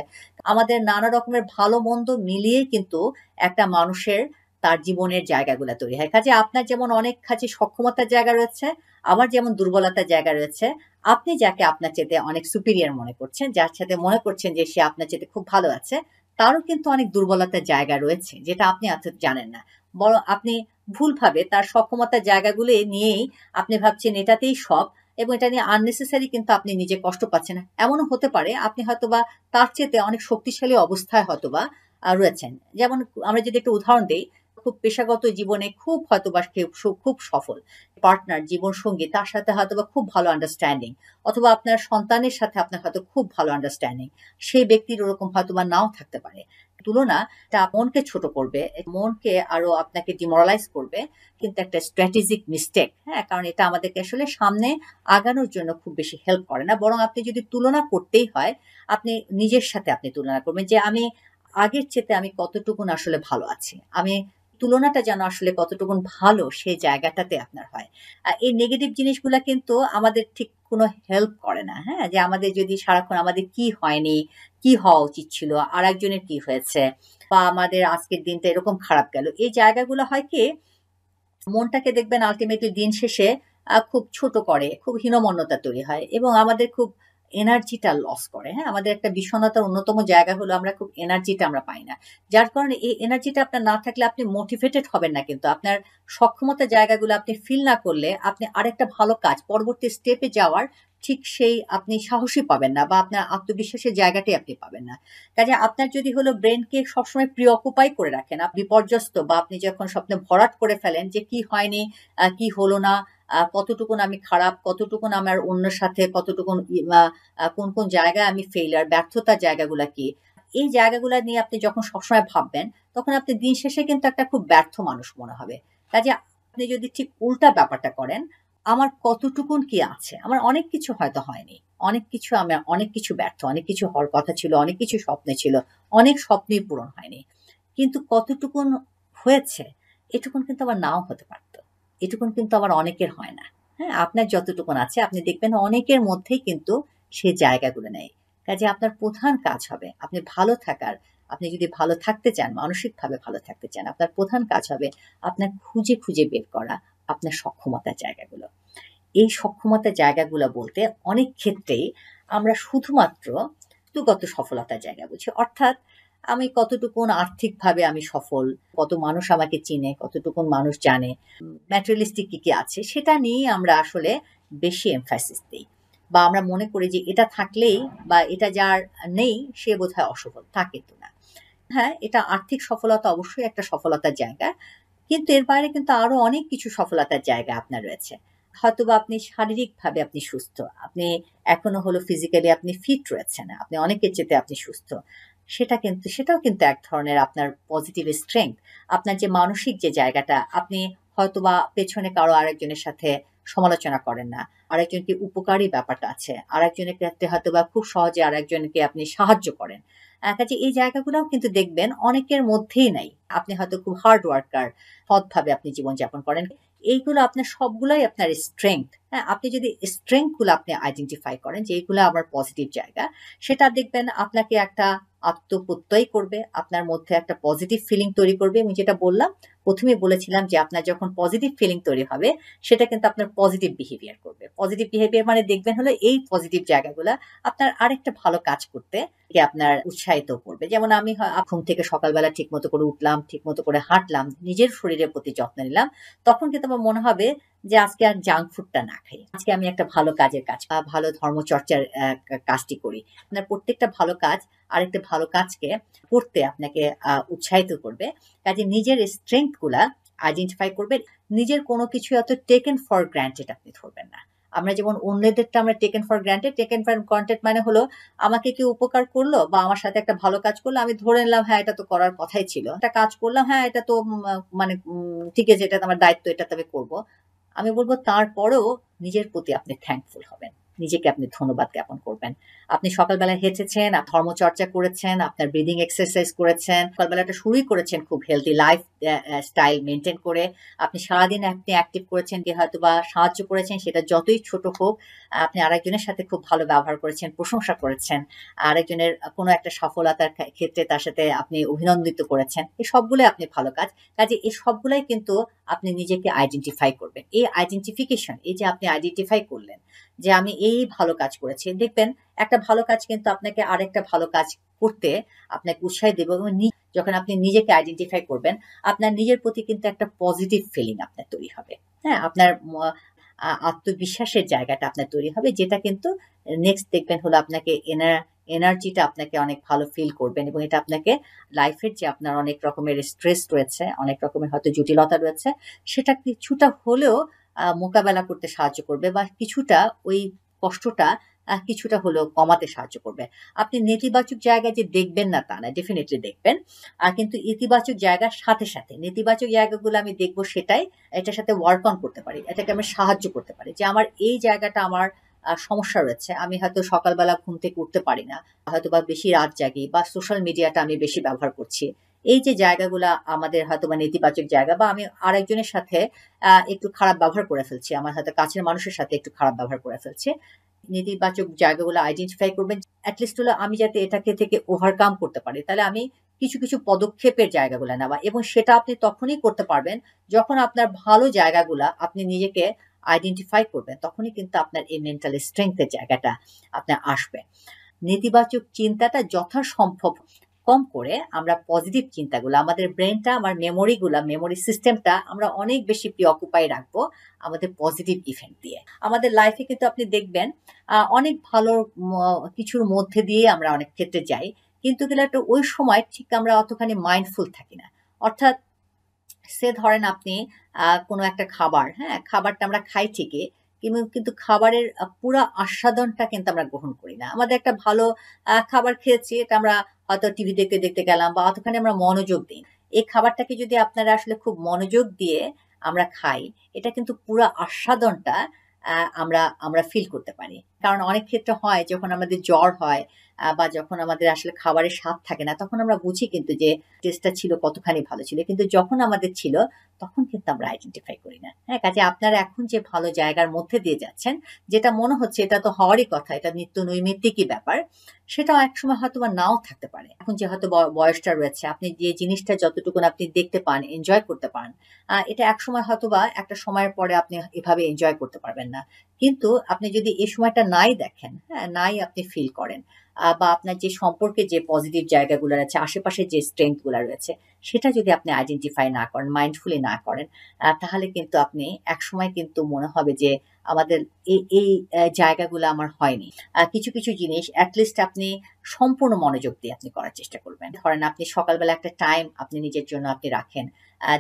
আমাদের নানা রকমের ভালো মন্দ মিলিয়েই কিন্তু একটা মানুষের তার জীবনের জায়গাগুলো তৈরি হয়। কাজে আপনার যেমন অনেক কাজে সক্ষমতার জায়গা রয়েছে, আবার যেমন দুর্বলতার জায়গা রয়েছে। আপনি যাকে আপনার চেয়ে অনেক সুপিরিয়র মনে করছেন, যার সাথে মনে করছেন যে সে আপনার চেয়ে খুব ভালো আছে, তারও কিন্তু অনেক দুর্বলতার জায়গা রয়েছে, যেটা আপনি জানেন না। বরং আপনি ভুলভাবে তার সক্ষমতার জায়গাগুলো নিয়েই আপনি ভাবছেন এটাতেই সব, এবং এটা নিয়ে আননেসেসারি কিন্তু আপনি নিজে কষ্ট পাচ্ছেন। এমনও হতে পারে আপনি হয়তোবা তার চেয়ে অনেক শক্তিশালী অবস্থায় হয়তোবা রয়েছেন। যেমন আমরা যদি একটা উদাহরণ দিই, খুব পেশাগত জীবনে খুব হয়তোবা কেউ খুব সফল পার্টনার, জীবন সঙ্গী, তার সাথে হয়তোবা খুব ভালো আন্ডারস্ট্যান্ডিং, অথবা আপনার সন্তানের সাথে আপনার হয়তো খুব ভালো আন্ডারস্ট্যান্ডিং, সেই ব্যক্তির ওরকম হয়তোবা নাও থাকতে পারে। তুলনা মনকে ছোট করবে, মনকে আরো আপনাকে ডিমোরালাইজ করবে, কিন্তু একটা স্ট্র্যাটেজিক মিস্টেক। হ্যাঁ, কারণ এটা আমাদেরকে আসলে সামনে আগানোর জন্য খুব বেশি হেল্প করে না। বরং আপনি যদি তুলনা করতেই হয়, আপনি নিজের সাথে আপনি তুলনা করবেন যে আমি আগের চেয়ে আমি কতটুকুন আসলে ভালো আছি, আমি তুলনাটা যেন আসলে কতটুকুন ভালো সেই জায়গাটাতে আপনার হয়। এই নেগেটিভ জিনিসগুলা কিন্তু আমাদের ঠিক কোনো হেল্প করে না। হ্যাঁ, যে আমাদের যদি সারাক্ষণ আমাদের কি হয়নি, কি হওয়া উচিত ছিল, আর একজনের কি হয়েছে, বা আমাদের আজকের দিনটা এরকম খারাপ গেল, এই জায়গাগুলো হয় কি মনটাকে দেখবেন আলটিমেটলি দিন শেষে খুব ছোট করে, খুব হীনমন্যতা তৈরি হয়, এবং আমাদের খুব এনার্জিটা লস করে। হ্যাঁ, আমাদের একটা বিষণ্ণতার অন্যতম জায়গা হলো আমরা খুব এনার্জিটা আমরা পাই না। যার কারণে এই এনার্জিটা আপনার না থাকলে আপনি মোটিভেটেড হবেন না, কিন্তু আপনার সক্ষমতার জায়গাগুলো আপনি ফিল না করলে আপনি আরেকটা ভালো কাজ পরবর্তী স্টেপে যাওয়ার ঠিক সেই আপনি সাহসী পাবেন না, বা আপনার আত্মবিশ্বাসের জায়গাটাই আপনি পাবেন না। কাজে আপনার যদি হলো ব্রেনকে সবসময় প্রিঅকুপাই করে রাখেন, বিপর্যস্ত, বা আপনি যখন স্বপ্নে ভরাট করে ফেলেন যে কি হয়নি, কি হলো না, কতটুকুন আমি খারাপ, কতটুকুন আমার অন্যের সাথে, কতটুকুন কোন কোন জায়গায় আমি ফেইলিউর, ব্যর্থতার জায়গাগুলা কি, এই জায়গাগুলা নিয়ে আপনি যখন সবসময় ভাববেন তখন আপনি দিন শেষে কিন্তু একটা খুব ব্যর্থ মানুষ মনে হবে। কাজে আপনি যদি ঠিক উল্টা ব্যাপারটা করেন, আমার কতটুকুন কি আছে, আমার অনেক কিছু হয়তো হয়নি, অনেক কিছু আমার অনেক কিছু ব্যর্থ, অনেক কিছু হওয়ার কথা ছিল, অনেক কিছু স্বপ্নে ছিল, অনেক স্বপ্নই পূরণ হয়নি, কিন্তু কতটুকুন হয়েছে এটুকুন কিন্তু আবার নাও হতে পারতো, এটুকুন কিন্তু আবার অনেকের হয় না। হ্যাঁ, আপনার যতটুকুন আছে আপনি দেখবেন অনেকের মধ্যেই কিন্তু সে জায়গাগুলো নেই। কাজে আপনার প্রধান কাজ হবে আপনি ভালো থাকার, আপনি যদি ভালো থাকতে চান, মানসিকভাবে ভালো থাকতে চান, আপনার প্রধান কাজ হবে আপনার খুঁজে খুঁজে বের করা আপনার সক্ষমতার জায়গাগুলো। এই সক্ষমতার জায়গাগুলো বলতে অনেক ক্ষেত্রেই আমরা শুধুমাত্র ব্যক্তিগত সফলতার জায়গা বুঝি। অর্থাৎ আমি কতটুকুন আর্থিকভাবে আমি সফল, কত মানুষ আমাকে চিনে, কতটুকুন মানুষ জানে, ম্যাটেরিয়ালিস্টিক কি কি আছে সেটা নিয়েই আমরা আসলে বেশি এমফাসিস দিই, বা আমরা মনে করি যে এটা থাকলেই বা এটা যার নেই সে বোধহয় অসফল, তা কিন্তু না। হ্যাঁ, এটা আর্থিক সফলতা অবশ্যই একটা সফলতার জায়গা, কিন্তু এর বাইরে কিন্তু আরো অনেক কিছু সফলতার জায়গা আপনার রয়েছে। হয়তোবা আপনি শারীরিকভাবে আপনি সুস্থ, আপনি এখনো হলো ফিজিক্যালি আপনি ফিট রয়েছেন, আপনি অনেকের চেয়ে আপনি সুস্থ, সেটাও কিন্তু এক ধরনের আপনার পজিটিভ স্ট্রেংথ। আপনার যে মানসিক যে জায়গাটা, আপনি হয়তোবা পেছনে কারো আরেকজনের সাথে সমালোচনা করেন না, আরেকজনকে উপকারী ব্যাপারটা আছে, আরেকজনের ক্ষেত্রে হয়তোবা খুব সহজে আরেকজনকে আপনি সাহায্য করেন। কাজে এই জায়গাগুলোও কিন্তু দেখবেন অনেকের মধ্যেই নাই। আপনি হয়তো খুব হার্ড ওয়ার্কার, সৎভাবে আপনি জীবনযাপন করেন। এইগুলো আপনার সবগুলোই আপনার স্ট্রেংথ। হ্যাঁ, আপনি যদি স্ট্রেংথ গুলো আপনি আইডেন্টিফাই করেন যে এইগুলো আমার পজিটিভ জায়গা, সেটা দেখবেন আপনাকে একটা আত্মপ্রত্যয় করবে, আপনার মধ্যে একটা পজিটিভ ফিলিং তৈরি করবে। আমি যেটা বললাম, প্রথমেই বলেছিলাম যে আপনার যখন পজিটিভ ফিলিং তৈরি হবে সেটা কিন্তু আপনার পজিটিভ বিহেভিয়ার করবে। পজিটিভ বিহেভিয়ার মানে দেখবেন হলো এই পজিটিভ জায়গাগুলা আপনার আরেকটা ভালো কাজ করতে আপনার উৎসাহিত করবে। যেমন আমি ঘুম থেকে সকালবেলা ঠিক মতো করে উঠলাম, ঠিক মতো করে হাঁটলাম, নিজের শরীরের প্রতি যত্ন নিলাম, তখন কিন্তু আমার মনে হবে যে আজকে আর জাঙ্ক ফুডটা না খাই, আজকে আমি একটা ভালো কাজের কাজ, ভালো ধর্মচর্চার কাজটি করি। আপনার প্রত্যেকটা ভালো কাজ আরেকটা ভালো কাজকে করতে আপনাকে উৎসাহিত করবে। কাজে নিজের স্ট্রেংথ গুলা আইডেন্টিফাই করবেন। নিজের কোনো কিছু এত টেকেন ফর গ্রান্টেড আপনি ধরবেন না। আমরা যেমন অন্যদেরটা আমরা টেকেন ফর গ্রান্টেড মানে হলো আমাকে কেউ উপকার করলো বা আমার সাথে একটা ভালো কাজ করলো, আমি ধরে নিলাম হ্যাঁ এটা তো করার কথাই ছিল, একটা কাজ করলাম, হ্যাঁ এটা তো মানে ঠিক আছে, এটা তো আমার দায়িত্ব, এটা তো আমি করবো। আমি বলবো তারপরেও নিজের প্রতি আপনি থ্যাঙ্কফুল হবেন, নিজেকে আপনি ধন্যবাদ জ্ঞাপন করবেন। আপনি সকালবেলা হেঁটেছেন, ধর্মচর্চা করেছেন, আপনার ব্রিদিং এক্সারসাইজ করেছেন, সকালবেলাটা শুরুই করেছেন খুব হেলদি লাইফ স্টাইল মেনটেন করে, আপনি সারাদিন আপনি অ্যাক্টিভ করেছেন, যে হয়তো বা সাহায্য করেছেন সেটা যতই ছোট হোক, আপনি আরেকজনের সাথে খুব ভালো ব্যবহার করেছেন, প্রশংসা করেছেন, আরেকজনের কোনো একটা সফলতার ক্ষেত্রে তার সাথে আপনি অভিনন্দিত করেছেন, এই সবগুলোই আপনি ভালো কাজ। কাজে এই সবগুলাই কিন্তু আপনি নিজেকে আইডেন্টিফাই করবেন। এই আইডেন্টিফিকেশন, এই যে আপনি আইডেন্টিফাই করলেন যে আমি এই ভালো কাজ করেছি, দেখবেন একটা ভালো কাজ কিন্তু আপনাকে আরেকটা ভালো কাজ করতে আপনাকে উৎসাহ দেবে, এবং যখন আপনি নিজেকে আইডেন্টিফাই করবেন আপনার নিজের প্রতি কিন্তু একটা পজিটিভ ফিলিং আপনার তৈরি হবে। হ্যাঁ, আপনার আত্মবিশ্বাসের জায়গাটা আপনার তৈরি হবে, যেটা কিন্তু নেক্সট দেখবেন হলো আপনাকে এনার্জিটা আপনাকে অনেক ভালো ফিল করবেন, এবং এটা আপনাকে লাইফের যে আপনার অনেক রকমের স্ট্রেস রয়েছে, অনেক রকমের হয়তো জটিলতা রয়েছে, সেটা কিছুটা হলেও মোকাবেলা করতে সাহায্য করবে, বা কিছুটা ওই কষ্টটা কিছুটা হলেও কমাতে সাহায্য করবে। আপনি নেতিবাচক জায়গায় যে দেখবেন না তা না, ডেফিনেটলি দেখবেন, কিন্তু ইতিবাচক জায়গার সাথে সাথে নেতিবাচক জায়গাগুলো আমি দেখবো, সেটাই এটার সাথে ওয়ার্ক অন করতে পারি, এটাকে আমি সাহায্য করতে পারি, যে আমার এই জায়গাটা আমার সমস্যা রয়েছে, আমি হয়তো সকালবেলা ঘুম থেকে উঠতে পারি না, হয়তো বা বেশি রাত জাগি, বা সোশ্যাল মিডিয়াটা আমি বেশি ব্যবহার করছি, এই যে জায়গাগুলা আমাদের হয়তো বা নেতিবাচক জায়গা, বা আমি আরেকজনের সাথে একটু খারাপ ব্যবহার করে ফেলছি, আমার হয়তো কাছের মানুষের সাথে একটু খারাপ ব্যবহার করে ফেলছি, নেতিবাচক জায়গাগুলো আইডেন্টিফাই করবেন, অ্যাটলিস্ট হলো আমি যাতে এটাকে থেকে ওভারকাম করতে পারি, তাহলে আমি কিছু কিছু পদক্ষেপের জায়গাগুলো নেওয়া, এবং সেটা আপনি তখনই করতে পারবেন যখন আপনার ভালো জায়গাগুলা আপনি নিজেকে আইডেন্টিফাই করবেন, তখনই কিন্তু আপনার এই মেন্টাল স্ট্রেংথের জায়গাটা আপনার আসবে। নেতিবাচক চিন্তাটা যথাসম্ভব কম করে আমরা পজিটিভ চিন্তাগুলো, আমাদের ব্রেনটা, আমার মেমোরি সিস্টেমটা আমরা অনেক বেশি প্রিঅকুপাই রাখবো আমাদের পজিটিভ ইভেন্ট দিয়ে। আমাদের লাইফে কিন্তু আপনি দেখবেন অনেক ভালো কিছুর মধ্যে দিয়ে আমরা অনেক ক্ষেত্রে যাই, কিন্তু একটা ওই সময় ঠিক আমরা অতখানি মাইন্ডফুল থাকি না। অর্থাৎ ধরেন আপনি কোনো একটা খাবার, হ্যাঁ, খাবারটা আমরা খাই ঠিকই, কিন্তু খাবারের পুরা আস্বাদনটা কিন্তু আমরা গ্রহণ করি না। আমাদের একটা ভালো খাবার খেয়েছি, এটা আমরা হয়তো টিভি দেখতে দেখতে গেলাম বা অতখানি আমরা মনোযোগ দিই। এই খাবারটাকে যদি আপনারা আসলে খুব মনোযোগ দিয়ে আমরা খাই, এটা কিন্তু পুরা আস্বাদনটা আমরা আমরা ফিল করতে পারি। কারণ অনেক ক্ষেত্রে হয় যখন আমাদের জ্বর হয় বা যখন আমাদের আসলে খাবারের স্বাদ থাকে না, তখন আমরা বুঝি কিন্তু যে টেস্টটা ছিল কতখানি ভালো ছিল, কিন্তু যখন আমাদের ছিল তখন কিন্তু আমরা আইডেন্টিফাই করি না। হ্যাঁ, কাজে আপনারা এখন যে ভালো জায়গার মধ্যে দিয়ে যাচ্ছেন, যেটা মনে হচ্ছে এটা তো হওয়ারই কথা, এটা নিত্য নৈমিত্তিকই ব্যাপার, সেটাও একসময় হয়তো বা নাও থাকতে পারে। এখন যে হয়তো বয়সটা রয়েছে, আপনি যে জিনিসটা যতটুকু আপনি দেখতে পান, এনজয় করতে পান, এটা একসময় হয়তো বা একটা সময়ের পরে আপনি এভাবে এনজয় করতে পারবেন না। কিন্তু আপনি যদি এই সময়টা নাই দেখেন, হ্যাঁ, নাই আপনি ফিল করেন, বা আপনার যে সম্পর্কে যে পজিটিভ জায়গাগুলো আছে, আশেপাশে যে স্ট্রেংথ গুলো রয়েছে, সেটা যদি আপনি আইডেন্টিফাই না করেন, মাইন্ডফুলি না করেন, তাহলে কিন্তু আপনি একসময় কিন্তু মনে হবে যে আমাদের এই এই জায়গাগুলো আমার হয়নি। কিছু কিছু জিনিস অ্যাটলিস্ট আপনি সম্পূর্ণ মনোযোগ দিয়ে আপনি করার চেষ্টা করবেন। ধরেন আপনি সকালবেলা একটা টাইম আপনি নিজের জন্য আপনি রাখেন,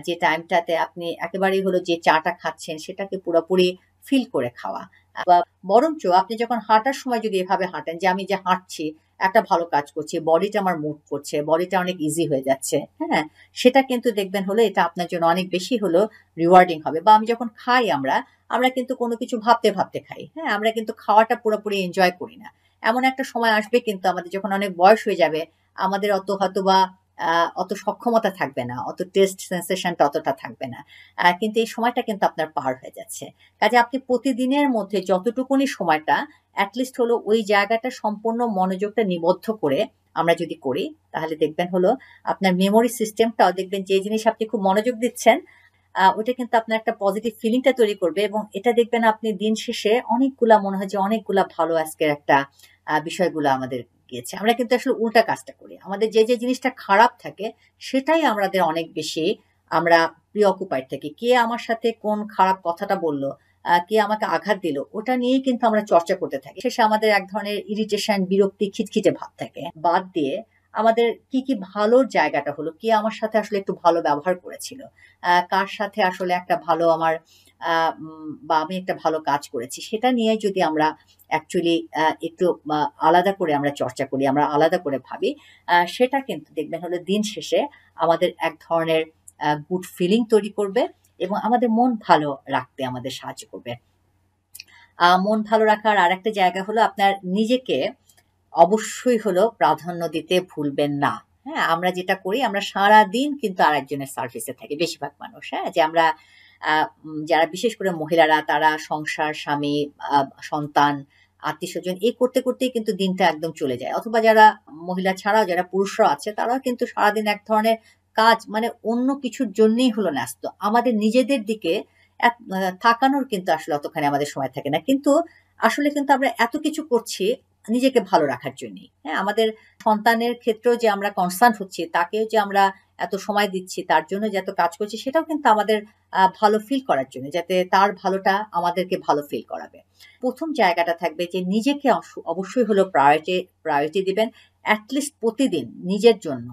যে টাইমটাতে আপনি একেবারেই হলো যে চাটা খাচ্ছেন সেটাকে পুরোপুরি ফিল করে খাওয়া। বা বরঞ্চ আপনি যখন হাঁটার সময় যদি এভাবে হাঁটেন যে আমি যে হাঁটছি, একটা ভালো কাজ করছি, বডিটা আমার মুভ করছে, বডিটা অনেক ইজি হয়ে যাচ্ছে, হ্যাঁ, সেটা কিন্তু দেখবেন হলো এটা আপনার জন্য অনেক বেশি হলো রিওয়ার্ডিং হবে। বা আমি যখন খাই, আমরা আমরা কিন্তু কোনো কিছু ভাবতে ভাবতে খাই, হ্যাঁ, আমরা কিন্তু খাওয়াটা পুরোপুরি এনজয় করি না। এমন একটা সময় আসবে কিন্তু আমাদের যখন অনেক বয়স হয়ে যাবে, আমাদের অত হয়তো বা অত সক্ষমতা থাকবে না, অত টেস্ট সেন্সেশনটা অতটা থাকবে না, কিন্তু এই সময়টা কিন্তু আপনার পার হয়ে যাচ্ছে। কাজে আপনি প্রতিদিনের মধ্যে যতটুকুনি সময়টা অ্যাটলিস্ট হলো ওই জায়গাটা সম্পূর্ণ মনোযোগটা নিবদ্ধ করে আমরা যদি করি, তাহলে দেখবেন হলো আপনার মেমোরি সিস্টেমটাও দেখবেন যে জিনিস আপনি খুব মনোযোগ দিচ্ছেন, ওটা কিন্তু আপনার একটা পজিটিভ ফিলিংটা তৈরি করবে, এবং এটা দেখবেন আপনি দিন শেষে অনেকগুলা মনে হয় যে অনেকগুলা ভালো আজকের একটা বিষয়গুলো আমাদের গিয়েছে। আমরা কিন্তু আসলে উল্টা কাজটা করি, আমাদের যে যে জিনিসটা খারাপ থাকে সেটাই আমাদের অনেক বেশি আমরা প্রিঅকুপাইড থাকি। কে আমার সাথে কোন খারাপ কথাটা বলল, কে আমাকে আঘাত দিল, ওটা নিয়েই কিন্তু আমরা চর্চা করতে থাকি। শেষে আমাদের এক ধরনের ইরিটেশন, বিরক্তি, খিটখিটে ভাব থাকে। বাদ দিয়ে আমাদের কি কি ভালোর জায়গাটা হলো, কে আমার সাথে আসলে একটু ভালো ব্যবহার করেছিল, কার সাথে আসলে একটা ভালো আমার বা আমি একটা ভালো কাজ করেছি, সেটা নিয়ে যদি আমরা অ্যাকচুয়ালি একটু আলাদা করে আমরা চর্চা করি, আমরা আলাদা করে ভাবি, সেটা কিন্তু দেখবেন হলো দিন শেষে আমাদের এক ধরনের গুড ফিলিং তৈরি করবে এবং আমাদের মন ভালো রাখতে আমাদের সাহায্য করবে। মন ভালো রাখার আরেকটা জায়গা হলো আপনার নিজেকে অবশ্যই হলো প্রাধান্য দিতে ভুলবেন না। হ্যাঁ, আমরা যেটা করি, আমরা সারাদিন কিন্তু আরেকজনের সার্ভিসে থাকি বেশিরভাগ মানুষ। হ্যাঁ, যে আমরা যারা বিশেষ করে মহিলারা, তারা সংসার, স্বামী, সন্তান, আত্মীয়স্বজন এই করতে করতেই কিন্তু দিনটা একদম চলে যায়। অথবা যারা মহিলা ছাড়াও যারা পুরুষরা আছে, তারাও কিন্তু সারাদিন এক ধরনের কাজ, মানে অন্য কিছুর জন্যই হলো ন্যস্ত। আমাদের নিজেদের দিকে তাকানোর কিন্তু আসলে অতখানি আমাদের সময় থাকে না। কিন্তু আসলে কিন্তু আমরা এত কিছু করছি নিজেকে ভালো রাখার জন্যই। হ্যাঁ, আমাদের সন্তানের ক্ষেত্রেও যে আমরা কনসার্ন হচ্ছি, তাকেও যে আমরা এত সময় দিচ্ছি, তার জন্য যে এত কাজ করছি, সেটাও কিন্তু আমাদের ভালো ফিল করার জন্য, যাতে তার ভালোটা আমাদেরকে ভালো ফিল করাবে। ১ম জায়গাটা থাকবে যে নিজেকে অবশ্যই হলো প্রায়োরিটি দিবেন। এট লিস্ট প্রতিদিন নিজের জন্য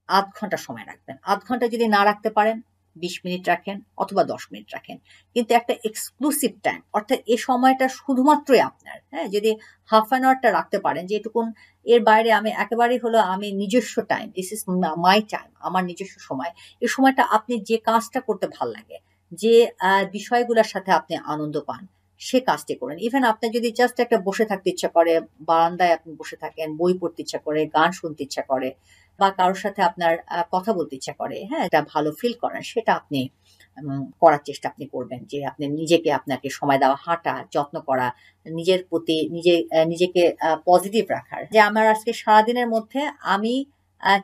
০.৫ ঘন্টা সময় রাখবেন। ০.৫ ঘন্টা যদি না রাখতে পারেন, ২০ মিনিট রাখেন অথবা ১০ মিনিট রাখেন। কিন্তু একটা এক্সক্লুসিভ টাইম, অর্থাৎ এই সময়টা শুধুমাত্রই আপনার। হ্যাঁ? যদি হাফ অ্যান আওয়ারটা রাখতে পারেন যে এটুকুন, এর বাইরে আমি একেবারেই হলো আমি নিজস্ব time, this is my time, আমার নিজস্ব সময়। এই সময়টা আপনি যে কাজটা করতে ভাল লাগে, যে বিষয়গুলোর সাথে আপনি আনন্দ পান, সে কাজটি করেন। ইভেন আপনার যদি জাস্ট একটা বসে থাকতে ইচ্ছা করে, বারান্দায় আপনি বসে থাকেন, বই পড়তে ইচ্ছা করে, গান শুনতে ইচ্ছা করে, বা কারোর সাথে আপনার কথা বলতে ইচ্ছা করে, হ্যাঁ, এটা ভালো ফিল করেন, সেটা আপনি করার চেষ্টা আপনি করবেন। যে আপনি নিজেকে, আপনাকে সময় দেওয়া, হাঁটা, যত্ন করা, নিজের প্রতি নিজেকে পজিটিভ রাখার। যে আমার আজকে সারাদিনের মধ্যে আমি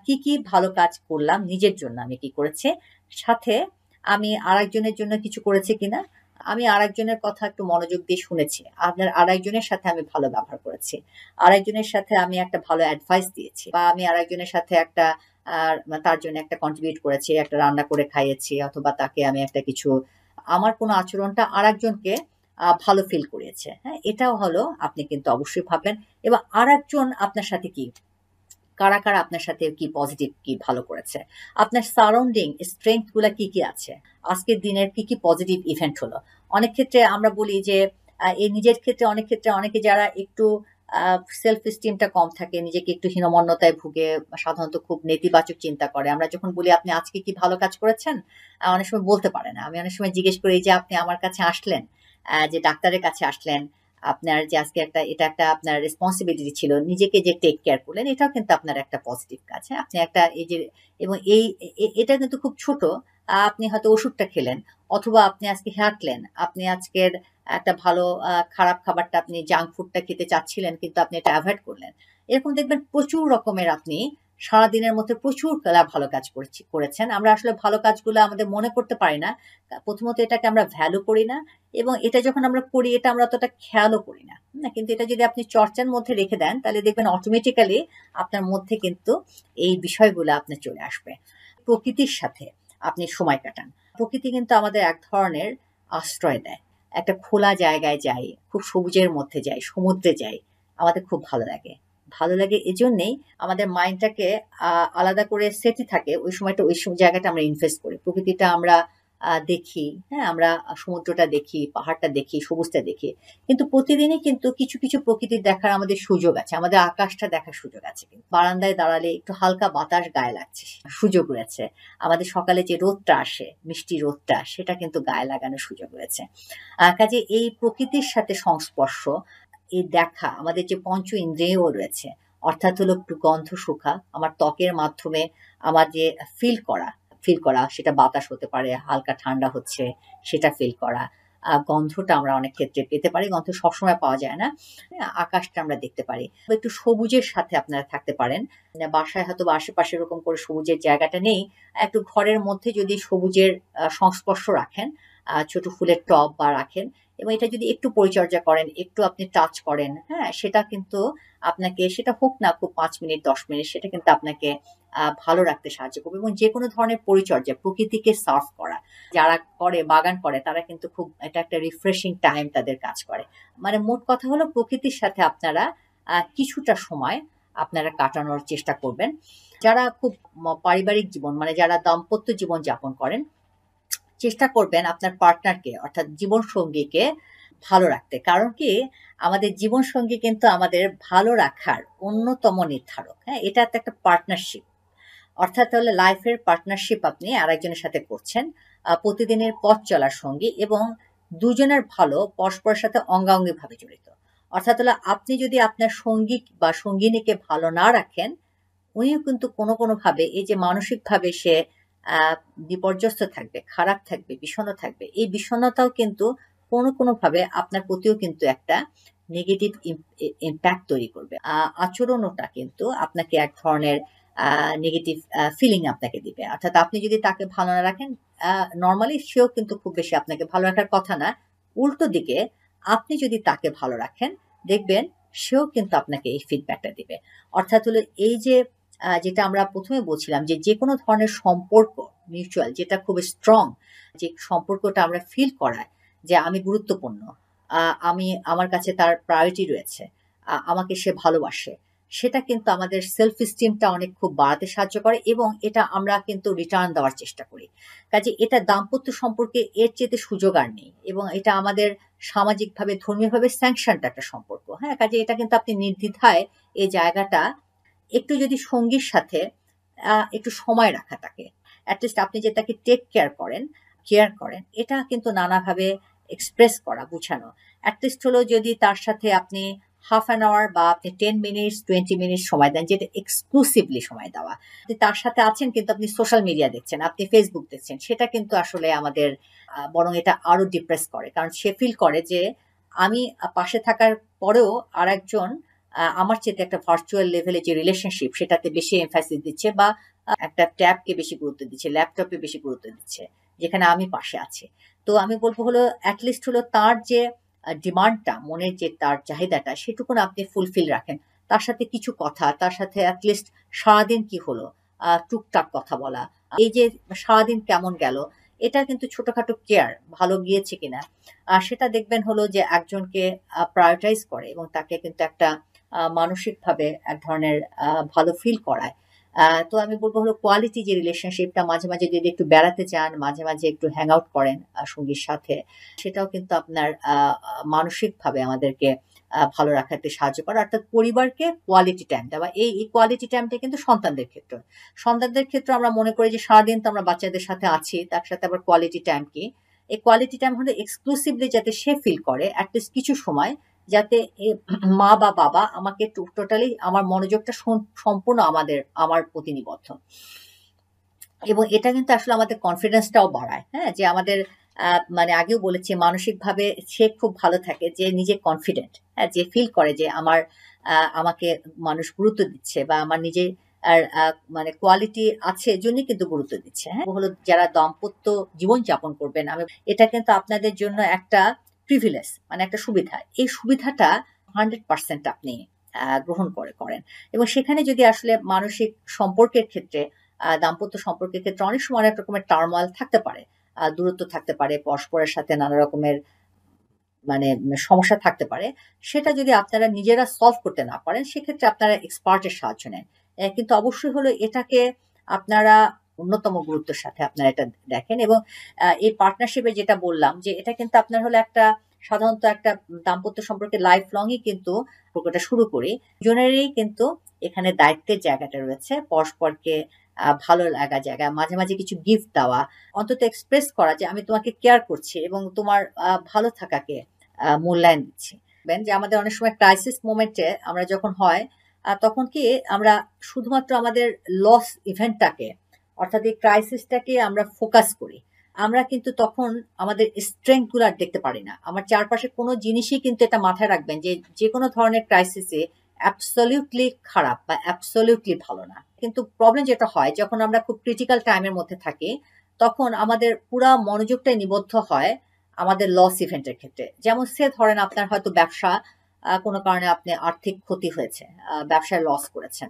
কি, কি ভালো কাজ করলাম, নিজের জন্য আমি কি করেছি, সাথে আমি আরেকজনের জন্য কিছু করেছি কিনা, আমি আরেকজনের কথা একটু মনোযোগ দিয়ে শুনেছি। আপনার আরেকজনের সাথে আমি ভালো ব্যবহার করেছি। আরেকজনের সাথে আমি একটা ভালো অ্যাডভাইস দিয়েছি বা আমি আরেকজনের সাথে একটা আ তার জন্য একটা কন্ট্রিবিউট করেছি, একটা রান্না করে খাইয়েছি অথবা তাকে আমি একটা কিছু আমার কোনো আচরণটা আরেকজনকে ভালো ফিল করিয়েছে। হ্যাঁ? এটাও হলো আপনি কিন্তু অবশ্যই ভাববেন এবং আরেকজন আপনার সাথে কি কারা আপনার সাথে কি পজিটিভ কি ভালো করেছে। আপনার সারাউন্ডিং স্ট্রেংথ গুলা কি আছে? আজকের দিনের কি পজিটিভ ইভেন্ট হলো? অনেক ক্ষেত্রে আমরা বলি যে এই নিজের ক্ষেত্রে অনেক ক্ষেত্রে অনেকে যারা একটু সেলফ এস্টিমটা কম থাকে, নিজেকে একটু হীনমন্যতায় ভুগে সাধারণত খুব নেতিবাচক চিন্তা করে। আমরা যখন বলি, "আপনি আজকে কি ভালো কাজ করেছেন?" অনেক সময় বলতে পারে না। আমি অনেক সময় জিজ্ঞেস করি, "এই যে আপনি আমার কাছে আসলেন, যে ডাক্তারের কাছে আসলেন, আপনার যে আজকে এটা একটা আপনার রেসপন্সিবিলিটি ছিল। নিজেকে যে টেক কেয়ার করলেন, এটাও কিন্তু আপনার একটা পজিটিভ কাজ। হ্যাঁ? আপনি একটা এই যে এবং এটা কিন্তু খুব ছোট। আপনি হয়তো ওষুধটা খেলেন অথবা আপনি আজকে হাঁটলেন। আপনি আজকের একটা ভালো খারাপ খাবারটা আপনি জাঙ্ক ফুডটা খেতে চাচ্ছিলেন কিন্তু আপনি এটা এভয়েড করলেন। এরকম দেখবেন প্রচুর রকমের আপনি সারাদিনের মধ্যে প্রচুর ভালো কাজ করেছেন। আমরা আসলে ভালো কাজগুলো আমাদের মনে করতে পারি না। প্রথমত এটাকে আমরা ভ্যালু করি না এবং এটা যখন আমরা করি এটা আমরা অতটা খেয়ালও করি না। কিন্তু এটা যদি আপনি চর্চার মধ্যে রেখে দেন তাহলে দেখবেন অটোমেটিক্যালি আপনার মধ্যে কিন্তু এই বিষয়গুলো আপনার চলে আসবে। প্রকৃতির সাথে আপনি সময় কাটান। প্রকৃতি কিন্তু আমাদের এক ধরনের আশ্রয় দেয়। একটা খোলা জায়গায় যাই, খুব সবুজের মধ্যে যাই, সমুদ্রে যাই, আমাদের খুব ভালো লাগে। ভালো লাগে এজন্যেই আমাদের মাইন্ডটাকে আলাদা করে সেটই থাকে। ওই সময়টা ওই জায়গাটা আমরা ইনভেস্ট করি। প্রকৃতিটা আমরা দেখি, হ্যাঁ? আমরা সমুদ্রটা দেখি, পাহাড়টা দেখি, সবুজটা দেখি। কিন্তু প্রতিদিনই কিন্তু কিছু প্রকৃতির দেখার আমাদের সুযোগ আছে। আমাদের আকাশটা দেখার সুযোগ আছে কিন্তু। বারান্দায় দাঁড়ালে একটু হালকা বাতাস গায়ে লাগছে, সুযোগ রয়েছে। আমাদের সকালে যে রোদটা আসে, মিষ্টি রোদটা, সেটা কিন্তু গায়ে লাগানোর সুযোগ রয়েছে। কাজেই এই প্রকৃতির সাথে সংস্পর্শ, এই দেখা, আমাদের যে পঞ্চ ইন্দ্রিয়ও রয়েছে, অর্থাৎ হলো একটু গন্ধ সুখা, আমার ত্বকের মাধ্যমে আমার যে ফিল করা সেটা বাতাস হতে পারে, হালকা ঠান্ডা হচ্ছে সেটা ফিল করা। গন্ধটা আমরা অনেক ক্ষেত্রে পেতে পারি। গন্ধ সবসময় পাওয়া যায় না। হ্যাঁ? আকাশটা আমরা দেখতে পারি। একটু সবুজের সাথে আপনারা থাকতে পারেন। বাসায় হয়তোবা আশেপাশে এরকম করে সবুজের জায়গাটা নেই। একটু ঘরের মধ্যে যদি সবুজের সংস্পর্শ রাখেন, ছোট ফুলের টব বা রাখেন এবং এটা যদি একটু পরিচর্যা করেন, একটু আপনি টাচ করেন, হ্যাঁ? সেটা কিন্তু আপনাকে সেটা হোক না খুব ৫ মিনিট ১০ মিনিট সেটা কিন্তু আপনাকে ভালো রাখতে সাহায্য করবে এবং যেকোনো ধরনের পরিচর্যা, প্রকৃতিকে সার্ভ করা। যারা করে বাগান করে তারা কিন্তু খুব এটা একটা রিফ্রেশিং টাইম তাদের কাজ করে। মানে মোট কথা হলো প্রকৃতির সাথে আপনারা কিছুটা সময় আপনারা কাটানোর চেষ্টা করবেন। যারা খুব পারিবারিক জীবন মানে যারা দাম্পত্য জীবন যাপন করেন চেষ্টা করবেন আপনার পার্টনারকে অর্থাৎ জীবনসঙ্গীকে ভালো রাখতে। কারণ কি আমাদের জীবনসঙ্গী কিন্তু আমাদের ভালো রাখার অন্যতম নির্ধারক। হ্যাঁ? এটা একটা পার্টনারশিপ। অর্থাৎ হলো লাইফের পার্টনারশিপ আপনি আরেকজনের সাথে করছেন। প্রতিদিনের পথ চলার সঙ্গী এবং দুজনের ভালো পরস্পরের সাথে অঙ্গাঅঙ্গিভাবে জড়িত। অর্থাৎ হলো আপনি যদি আপনার সঙ্গী বা সঙ্গিনীকে ভালো না রাখেন, উনিও কিন্তু কোনোভাবে এই যে মানসিকভাবে সে আ বিপর্যস্ত থাকবে, খারাপ থাকবে, বিষণ্ণ থাকবে। এই বিষণ্ণতাও কিন্তু কোনোভাবে আপনার প্রতিও কিন্তু একটা নেগেটিভ ইমপ্যাক্ট তৈরি করবে। আচরণটা কিন্তু আপনাকে এক ধরনের আ নেগেটিভ ফিলিং আপনাকে দিবে। অর্থাৎ আপনি যদি তাকে ভালো না রাখেন, আ নরমালি সেও কিন্তু খুব বেশি আপনাকে ভালো রাখার কথা না। উল্টো দিকে আপনি যদি তাকে ভালো রাখেন, দেখবেন সেও কিন্তু আপনাকে এই ফিডব্যাকটা দিবে। অর্থাৎ হলো এই যে যেটা আমরা ১ম এ বলছিলাম যে, যেকোনো ধরনের সম্পর্ক মিউচুয়াল যেটা খুব স্ট্রং, যে সম্পর্কটা আমরা ফিল করায় যে আমি গুরুত্বপূর্ণ। আ আমার কাছে তার প্রায়োরিটি রয়েছে। আমাকে সে ভালোবাসে। সেটা কিন্তু আমাদের সেলফ এস্টিমটা অনেক খুব বাড়াতে সাহায্য করে এবং এটা আমরা কিন্তু রিটার্ন দেওয়ার চেষ্টা করি। কাজেই এটা দাম্পত্য সম্পর্কে এর চাইতে সুযোগ আর নেই এবং এটা আমাদের সামাজিকভাবে, ধর্মীয়ভাবে স্যাংশনড একটা সম্পর্ক। হ্যাঁ? কাজেই এটা কিন্তু আপনি নির্দ্বিধায় এই জায়গাটা একটু যদি সঙ্গীর সাথে একটু সময় রাখা তাকে। এট লিস্ট আপনি যে তাকে কেয়ার করেন, এটা কিন্তু নানাভাবে এক্সপ্রেস করা, বুঝানো। এট লিস্ট হলো যদি তার সাথে আপনি হাফ অ্যান আওয়ার বা আপনি 10 মিনিটস, 20 মিনিটস সময় দেন, যেটা এক্সক্লুসিভলি সময় দেওয়া। আপনি তার সাথে আছেন কিন্তু আপনি সোশ্যাল মিডিয়া দেখছেন, আপনি Facebook দেখছেন। সেটা কিন্তু আসলে আমাদের বরং এটা আরো ডিপ্রেস করে। কারণ সে ফিল করে যে আমি পাশে থাকার পরেও আরেকজন আমার চেয়ে একটা ভার্চুয়াল লেভেলে যে রিলেশনশিপ সেটাতে বেশি এমফাসিস দিচ্ছে, বা একটা ট্যাবকে বেশি গুরুত্ব দিচ্ছে, ল্যাপটপে বেশি গুরুত্ব দিচ্ছে, যেখানে আমি পাশে আছি। তো আমি বলবো হলো অ্যাটলিস্ট হলো তার যে ডিমান্ডটা, মনের যে তার চাহিদাটা, সেটুকুন আপনি ফুলফিল রাখেন। তার সাথে কিছু কথা, তার সাথে অ্যাটলিস্ট সারাদিন কি হলো, টুকটাক কথা বলা, এই যে সারাদিন কেমন গেল, এটা কিন্তু ছোটখাটো কেয়ার, ভালো গিয়েছে কিনা, সেটা দেখবেন হলো যে একজনকে প্রায়োরিটাইজ করে এবং তাকে কিন্তু একটা মানসিকভাবে এক ধরনের ভালো ফিল করায়। তো আমি বলবো হলো কোয়ালিটি যে রিলেশনশিপটা, মাঝে মাঝে যদি একটু বেড়াতে যান, মাঝে মাঝে একটু হ্যাং আউট করেন সঙ্গীর সাথে, সেটাও কিন্তু আপনার মানসিকভাবে আমাদেরকে ভালো রাখাতে সাহায্য করে। অর্থাৎ পরিবারকে কোয়ালিটি টাইম দেওয়া, এই কোয়ালিটি টাইমটা কিন্তু সন্তানদের ক্ষেত্রে আমরা মনে করি যে সারাদিন তো আমরা বাচ্চাদের সাথে আছি, তার সাথে আবার কোয়ালিটি টাইম কি, এই কোয়ালিটি টাইম হলো এক্সক্লুসিভলি যাতে সে ফিল করে অ্যাটলিস্ট কিছু সময়, যাতে মা বা বাবা আমাকে টোটালি আমার মনোযোগটা সম্পূর্ণ আমার প্রতি নিবদ্ধ। এবং এটা কিন্তু আসলে আমাদের কনফিডেন্সটাও বাড়ায়, হ্যাঁ, যে আমাদের মানে আগেও বলেছি মানসিকভাবে সে খুব ভালো থাকে, যে নিজে কনফিডেন্ট, হ্যাঁ, যে ফিল করে যে আমাকে মানুষ গুরুত্ব দিচ্ছে, বা আমার নিজের আর মানে কোয়ালিটি আছে জন্যই কিন্তু গুরুত্ব দিচ্ছে। হ্যাঁ, হলো যারা দাম্পত্য জীবন যাপন করবেন, এটা কিন্তু আপনাদের জন্য একটা প্রিভিলেজ, মানে একটা সুবিধা। এই সুবিধাটা 100% আপনি গ্রহণ করেন। এবং সেখানে যদি আসলে মানসিক সম্পর্কের ক্ষেত্রে, দাম্পত্য সম্পর্কের ক্ষেত্রে অনেক সময় অনেক রকমের টার্মোইল থাকতে পারে, দূরত্ব থাকতে পারে, পরস্পরের সাথে নানা রকমের মানে সমস্যা থাকতে পারে। সেটা যদি আপনারা নিজেরা সলভ করতে না পারেন, সেক্ষেত্রে আপনারা এক্সপার্টের সাহায্য নেন। কিন্তু অবশ্যই হলো এটাকে আপনারা অন্যতম গুরুত্বের সাথে আপনারা এটা দেখেন। এবং এই পার্টনারশিপে যেটা বললাম, যে এটা কিন্তু আপনার হলো একটা সাধারণত একটা দাম্পত্য সম্পর্কে লাইফ লংই কিন্তু সম্পর্কটা শুরু করি, দুজনেরই কিন্তু এখানে দায়িত্বের জায়গাটা রয়েছে, পরস্পরকে ভালো লাগা জায়গা, মাঝে মাঝে কিছু গিফট দেওয়া, অন্তত এক্সপ্রেস করা যে আমি তোমাকে কেয়ার করছি এবং তোমার ভালো থাকাকে মূল্যায়ন দিচ্ছি। যে আমাদের অনেক সময় ক্রাইসিস মোমেন্টে আমরা যখন হয়, তখন কি আমরা শুধুমাত্র আমাদের লস ইভেন্টটাকে, অর্থাৎ এই ক্রাইসিসটাকে আমরা ফোকাস করি। আমরা কিন্তু তখন আমাদের স্ট্রেংথ গুলো আর দেখতে পারি না। আমার চারপাশে কোনো জিনিসই কিন্তু এটা মাথায় রাখবেন যে যে কোনো ধরনের ক্রাইসিসে অ্যাবসলিউটলি খারাপ বা অ্যাবসলিউটলি ভালো না। কিন্তু প্রবলেম যেটা হয়, যখন আমরা খুব ক্রিটিক্যাল টাইমের মধ্যে থাকি, তখন আমাদের পুরা মনোযোগটাই নিবদ্ধ হয় আমাদের লস ইভেন্টের ক্ষেত্রে। যেমন ধরেন আপনার হয়তো ব্যবসা, কোনো কারণে আপনি আর্থিক ক্ষতি হয়েছে, ব্যবসায় লস করেছেন।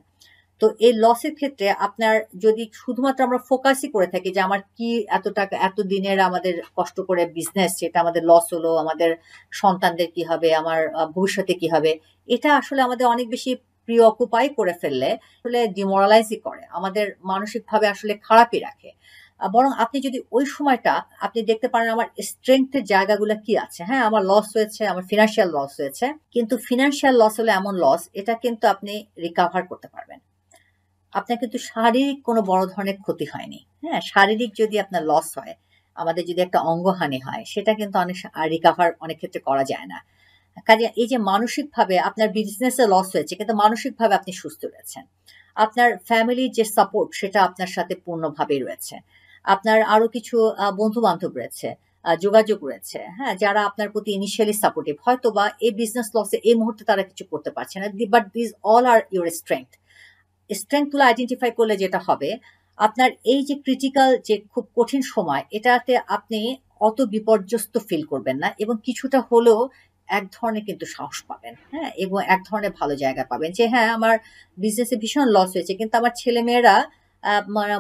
তো এই লসের ক্ষেত্রে আপনার যদি শুধুমাত্র আমরা ফোকাসই করে থাকি যে আমার কি এত টাকা, এত দিনের আমাদের কষ্ট করে বিজনেস, সেটা আমাদের লস হলো, আমাদের সন্তানদের কি হবে, আমার ভবিষ্যতে কি হবে, এটা আসলে আমাদের অনেক বেশি প্রিঅকুপাই করে ফেললে আসলে ডিমোরালাইজই করে, আমাদের মানসিকভাবে আসলে খারাপই রাখে। বরং আপনি যদি ওই সময়টা আপনি দেখতে পারেন আমার স্ট্রেংথের জায়গাগুলো কি আছে। হ্যাঁ, আমার লস হয়েছে, আমার ফিনান্সিয়াল লস হয়েছে, কিন্তু ফিনান্সিয়াল লস হলো এমন লস, এটা কিন্তু আপনি রিকাভার করতে পারবেন। আপনার কিন্তু শারীরিক কোনো বড় ধরনের ক্ষতি হয়নি। হ্যাঁ, শারীরিক যদি আপনার লস হয়, আমাদের যদি একটা অঙ্গহানি হয়, সেটা কিন্তু অনেক রিকাভার অনেক ক্ষেত্রে করা যায় না। কাজে এই যে মানসিকভাবে আপনার বিজনেসে লস হয়েছে, কিন্তু মানসিকভাবে আপনি সুস্থ রয়েছেন, আপনার ফ্যামিলির যে সাপোর্ট সেটা আপনার সাথে পূর্ণভাবে রয়েছে, আপনার আরো কিছু বন্ধু বান্ধব রয়েছে, যোগাযোগ রয়েছে, হ্যাঁ, যারা আপনার প্রতি ইনিশিয়ালি সাপোর্টিভ, হয়তো বা এই বিজনেস লসে এই মুহূর্তে তারা কিছু করতে পারছে না, but this all are your strength. স্ট্রেংথগুলো আইডেন্টিফাই করলে যেটা হবে, আপনার এই যে ক্রিটিক্যাল যে খুব কঠিন সময়, এটাতে আপনি অত বিপর্যস্ত ফিল করবেন না, এবং কিছুটা হলেও এক ধরনের কিন্তু সাহস পাবেন, হ্যাঁ, এবং এক ধরনের ভালো জায়গা পাবেন যে হ্যাঁ, আমার বিজনেসে ভীষণ লস হয়েছে, কিন্তু আমার ছেলেমেয়েরা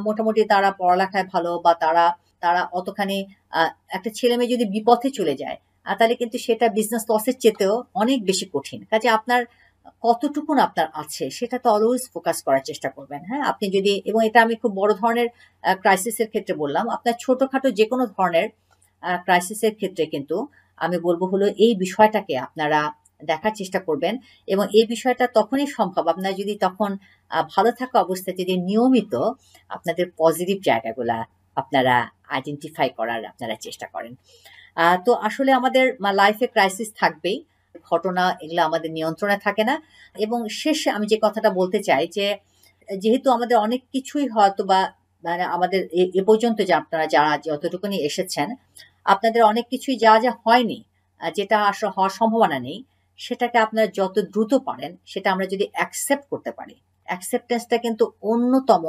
মোটামুটি তারা পড়ালেখায় ভালো, বা তারা তারা অতখানি একটা ছেলে মেয়ে যদি বিপথে চলে যায়, তাহলে কিন্তু সেটা বিজনেস লসের চেতেও অনেক বেশি কঠিন। কাজে আপনার কতটুকুন আপনার আছে সেটা তো অলওয়েজ ফোকাস করার চেষ্টা করবেন। হ্যাঁ, আপনি যদি, এবং এটা আমি খুব বড় ধরনের ক্রাইসিসের ক্ষেত্রে বললাম, আপনার ছোটখাটো যে কোনো ধরনের ক্রাইসিসের ক্ষেত্রে কিন্তু আমি বলবো হলো এই বিষয়টাকে আপনারা দেখার চেষ্টা করবেন। এবং এই বিষয়টা তখনই সম্ভব আপনার যদি তখন ভালো থাকা অবস্থায় যদি নিয়মিত আপনাদের পজিটিভ জায়গাগুলা আপনারা আইডেন্টিফাই করার আপনারা চেষ্টা করেন। তো আসলে আমাদের লাইফে ক্রাইসিস থাকবেই, ঘটনা এগুলো আমাদের নিয়ন্ত্রণে থাকে না। এবং শেষে আমি যে কথাটা বলতে চাই যে যেহেতু আমাদের অনেক কিছুই হয়তো বা মানে আমাদের এ পর্যন্ত যে আপনারা যারা যতটুকুনি এসেছেন, আপনাদের অনেক কিছুই যা যা হয়নি, যেটা আসলে হওয়ার সম্ভাবনা নেই, সেটাকে আপনারা যত দ্রুত পারেন সেটা আমরা যদি অ্যাকসেপ্ট করতে পারি, অ্যাকসেপ্টেন্সটা কিন্তু অন্যতম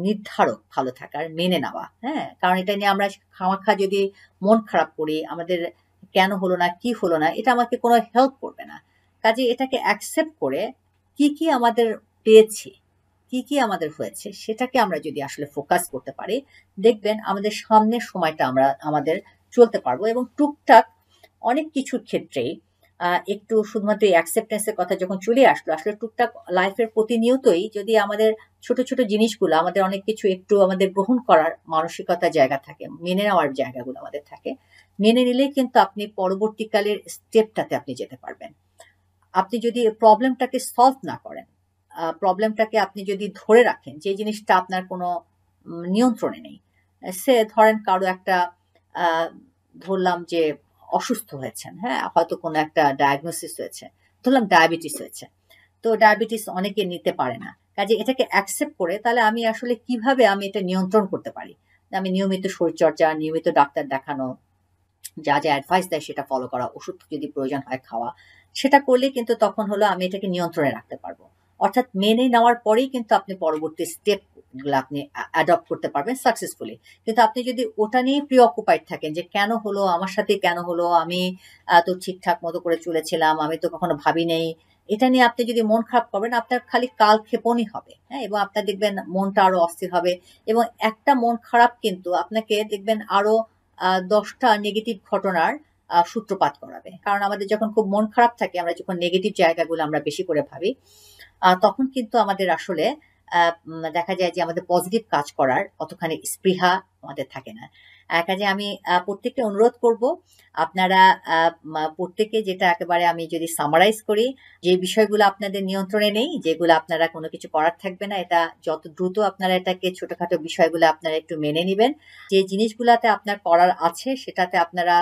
নির্ধারক ভালো থাকার, মেনে নেওয়া। হ্যাঁ, কারণ এটা নিয়ে আমরা খামাখা যদি মন খারাপ করি, আমাদের কেন হলো না, কি হলো না, এটা আমাকে কোনো হেল্প করবে না। কাজে এটাকে অ্যাকসেপ্ট করে কি আমাদের পেয়েছি, কি আমাদের হয়েছে, সেটাকে আমরা যদি আসলে ফোকাস করতে পারি, দেখবেন আমাদের সামনের সময়টা আমরা আমাদের চলতে পারবো। এবং টুকটাক অনেক কিছুর ক্ষেত্রেই একটু শুধুমাত্র এই অ্যাকসেপ্টেন্সের কথা যখন চলে আসলো, আসলে টুকটাক লাইফের প্রতিনিয়তই যদি আমাদের ছোট ছোট জিনিসগুলো, আমাদের অনেক কিছু একটু আমাদের গ্রহণ করার মানসিকতা জায়গা থাকে, মেনে নেওয়ার জায়গাগুলো আমাদের থাকে, মেনে নিলেই কিন্তু আপনি পরবর্তীকালের স্টেপটাতে আপনি যেতে পারবেন। আপনি যদি প্রবলেমটাকে সলভ না করেন, প্রবলেমটাকে আপনি যদি ধরে রাখেন, যে জিনিসটা আপনার কোনো নিয়ন্ত্রণে নেই, সে ধরেন কারো একটা ধরলাম যে অসুস্থ হয়েছেন, হ্যাঁ, হয়তো কোনো একটা ডায়াগনোসিস হয়েছে, ধরলাম ডায়াবেটিস হয়েছে, তো ডায়াবেটিস অনেকে নিতে পারে না। কাজে এটাকে অ্যাকসেপ্ট করে তাহলে আমি আসলে কিভাবে আমি এটা নিয়ন্ত্রণ করতে পারি, আমি নিয়মিত শরীরচর্চা, নিয়মিত ডাক্তার দেখানো, যা অ্যাডভাইস দেয় সেটা ফলো করা, ওষুধ যদি প্রয়োজন হয় খাওয়া, সেটা করলে কিন্তু তখন হলো আমি এটাকে নিয়ন্ত্রণে রাখতে পারবো। অর্থাৎ মেনে নেওয়ার পরেই কিন্তু আপনি পরবর্তী স্টেপ গুলো আপনি অ্যাডপ্ট করতে পারবেন সাকসেসফুলি। কিন্তু আপনি যদি ওটা নিয়ে প্রিঅকুপাইড থাকেন যে কেন হলো, আমার সাথে কেন হলো, আমি তো ঠিকঠাক মতো করে চলেছিলাম, আমি তো কখনো ভাবি নেই, এটা নিয়ে আপনি যদি মন খারাপ করবেন, আপনার খালি কালক্ষেপণই হবে। হ্যাঁ, এবং আপনার দেখবেন মনটা আরো অস্থির হবে। এবং একটা মন খারাপ কিন্তু আপনাকে দেখবেন আরো 10টা নেগেটিভ ঘটনার সূত্রপাত করাবে। কারণ আমাদের যখন খুব মন খারাপ থাকে, আমরা যখন নেগেটিভ জায়গাগুলো আমরা বেশি করে ভাবি, তখন কিন্তু আমাদের আসলে দেখা যায় যে আমাদের পজিটিভ কাজ করার অতখানি স্পৃহা আমাদের থাকে না। কাজে আমি প্রত্যেককে অনুরোধ করব, আপনারা প্রত্যেকে, যেটা একেবারে আমি যদি সামারাইজ করি, যে বিষয়গুলো আপনাদের নিয়ন্ত্রণে নেই, যেগুলো আপনারা কোনো কিছু করার থাকবে না, এটা যত দ্রুত আপনারা এটাকে ছোটখাটো বিষয়গুলো আপনারা একটু মেনে নিবেন। যে জিনিসগুলাতে আপনার করার আছে সেটাতে আপনারা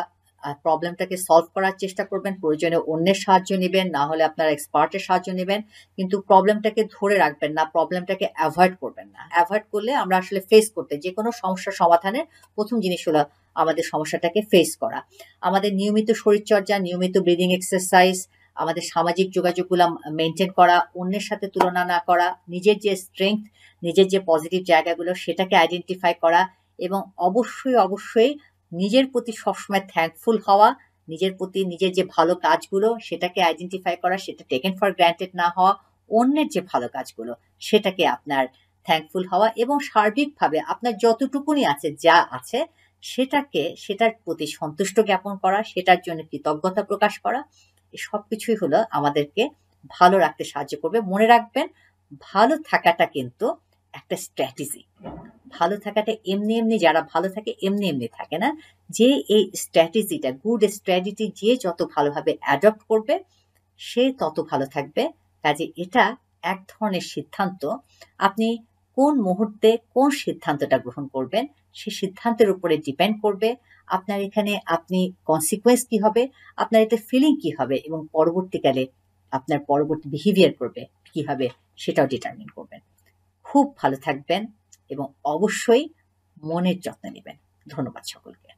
প্রবলেমটাকে সলভ করার চেষ্টা করবেন, প্রয়োজনে অন্যের সাহায্য নেবেন, না হলে আপনারা এক্সপার্টের সাহায্য নেবেন, কিন্তু প্রবলেমটাকে ধরে রাখবেন না, প্রবলেমটাকে অ্যাভয়েড করবেন না। অ্যাভয়েড করলে আমরা আসলে ফেস করতে, যে কোনো সমস্যার সমাধানের প্রথম জিনিস হলো আমাদের সমস্যাটাকে ফেস করা। আমাদের নিয়মিত শরীরচর্চা, নিয়মিত ব্রিদিং এক্সারসাইজ, আমাদের সামাজিক যোগাযোগগুলো মেনটেন করা, অন্যের সাথে তুলনা না করা, নিজের যে স্ট্রেংথ, নিজের যে পজিটিভ জায়গাগুলো সেটাকে আইডেন্টিফাই করা, এবং অবশ্যই নিজের প্রতি সবসময় থ্যাঙ্কফুল হওয়া, নিজের প্রতি নিজের যে ভালো কাজগুলো সেটাকে আইডেন্টিফাই করা, সেটা টেকেন ফর গ্রান্টেড না হওয়া, অন্যের যে ভালো কাজগুলো সেটাকে আপনার থ্যাঙ্কফুল হওয়া, এবং সার্বিকভাবে আপনার যতটুকুনি আছে, যা আছে সেটার প্রতি সন্তুষ্ট জ্ঞাপন করা, সেটার জন্য কৃতজ্ঞতা প্রকাশ করা, এই সবকিছুই হলো আমাদেরকে ভালো রাখতে সাহায্য করবে। মনে রাখবেন, ভালো থাকাটা কিন্তু একটা স্ট্র্যাটেজি। ভালো থাকাটা এমনি যারা ভালো থাকে এমনি থাকে না। যে এই স্ট্র্যাটেজিটা, গুড স্ট্র্যাটেজি যে যত ভালোভাবে অ্যাডপ্ট করবে সে তত ভালো থাকবে। কাজে এটা এক ধরনের সিদ্ধান্ত। আপনি কোন মুহূর্তে কোন সিদ্ধান্তটা গ্রহণ করবেন সে সিদ্ধান্তের উপরে ডিপেন্ড করবে আপনার এখানে আপনি কনসিকুয়েন্স কি হবে, আপনার এটা ফিলিং কি হবে, এবং পরবর্তীকালে আপনার পরবর্তী বিহেভিয়ার করবে কি হবে সেটাও ডিটারমিন করবেন। খুব ভালো থাকবেন এবং অবশ্যই মনের যত্ন নেবেন। ধন্যবাদ সকলকে।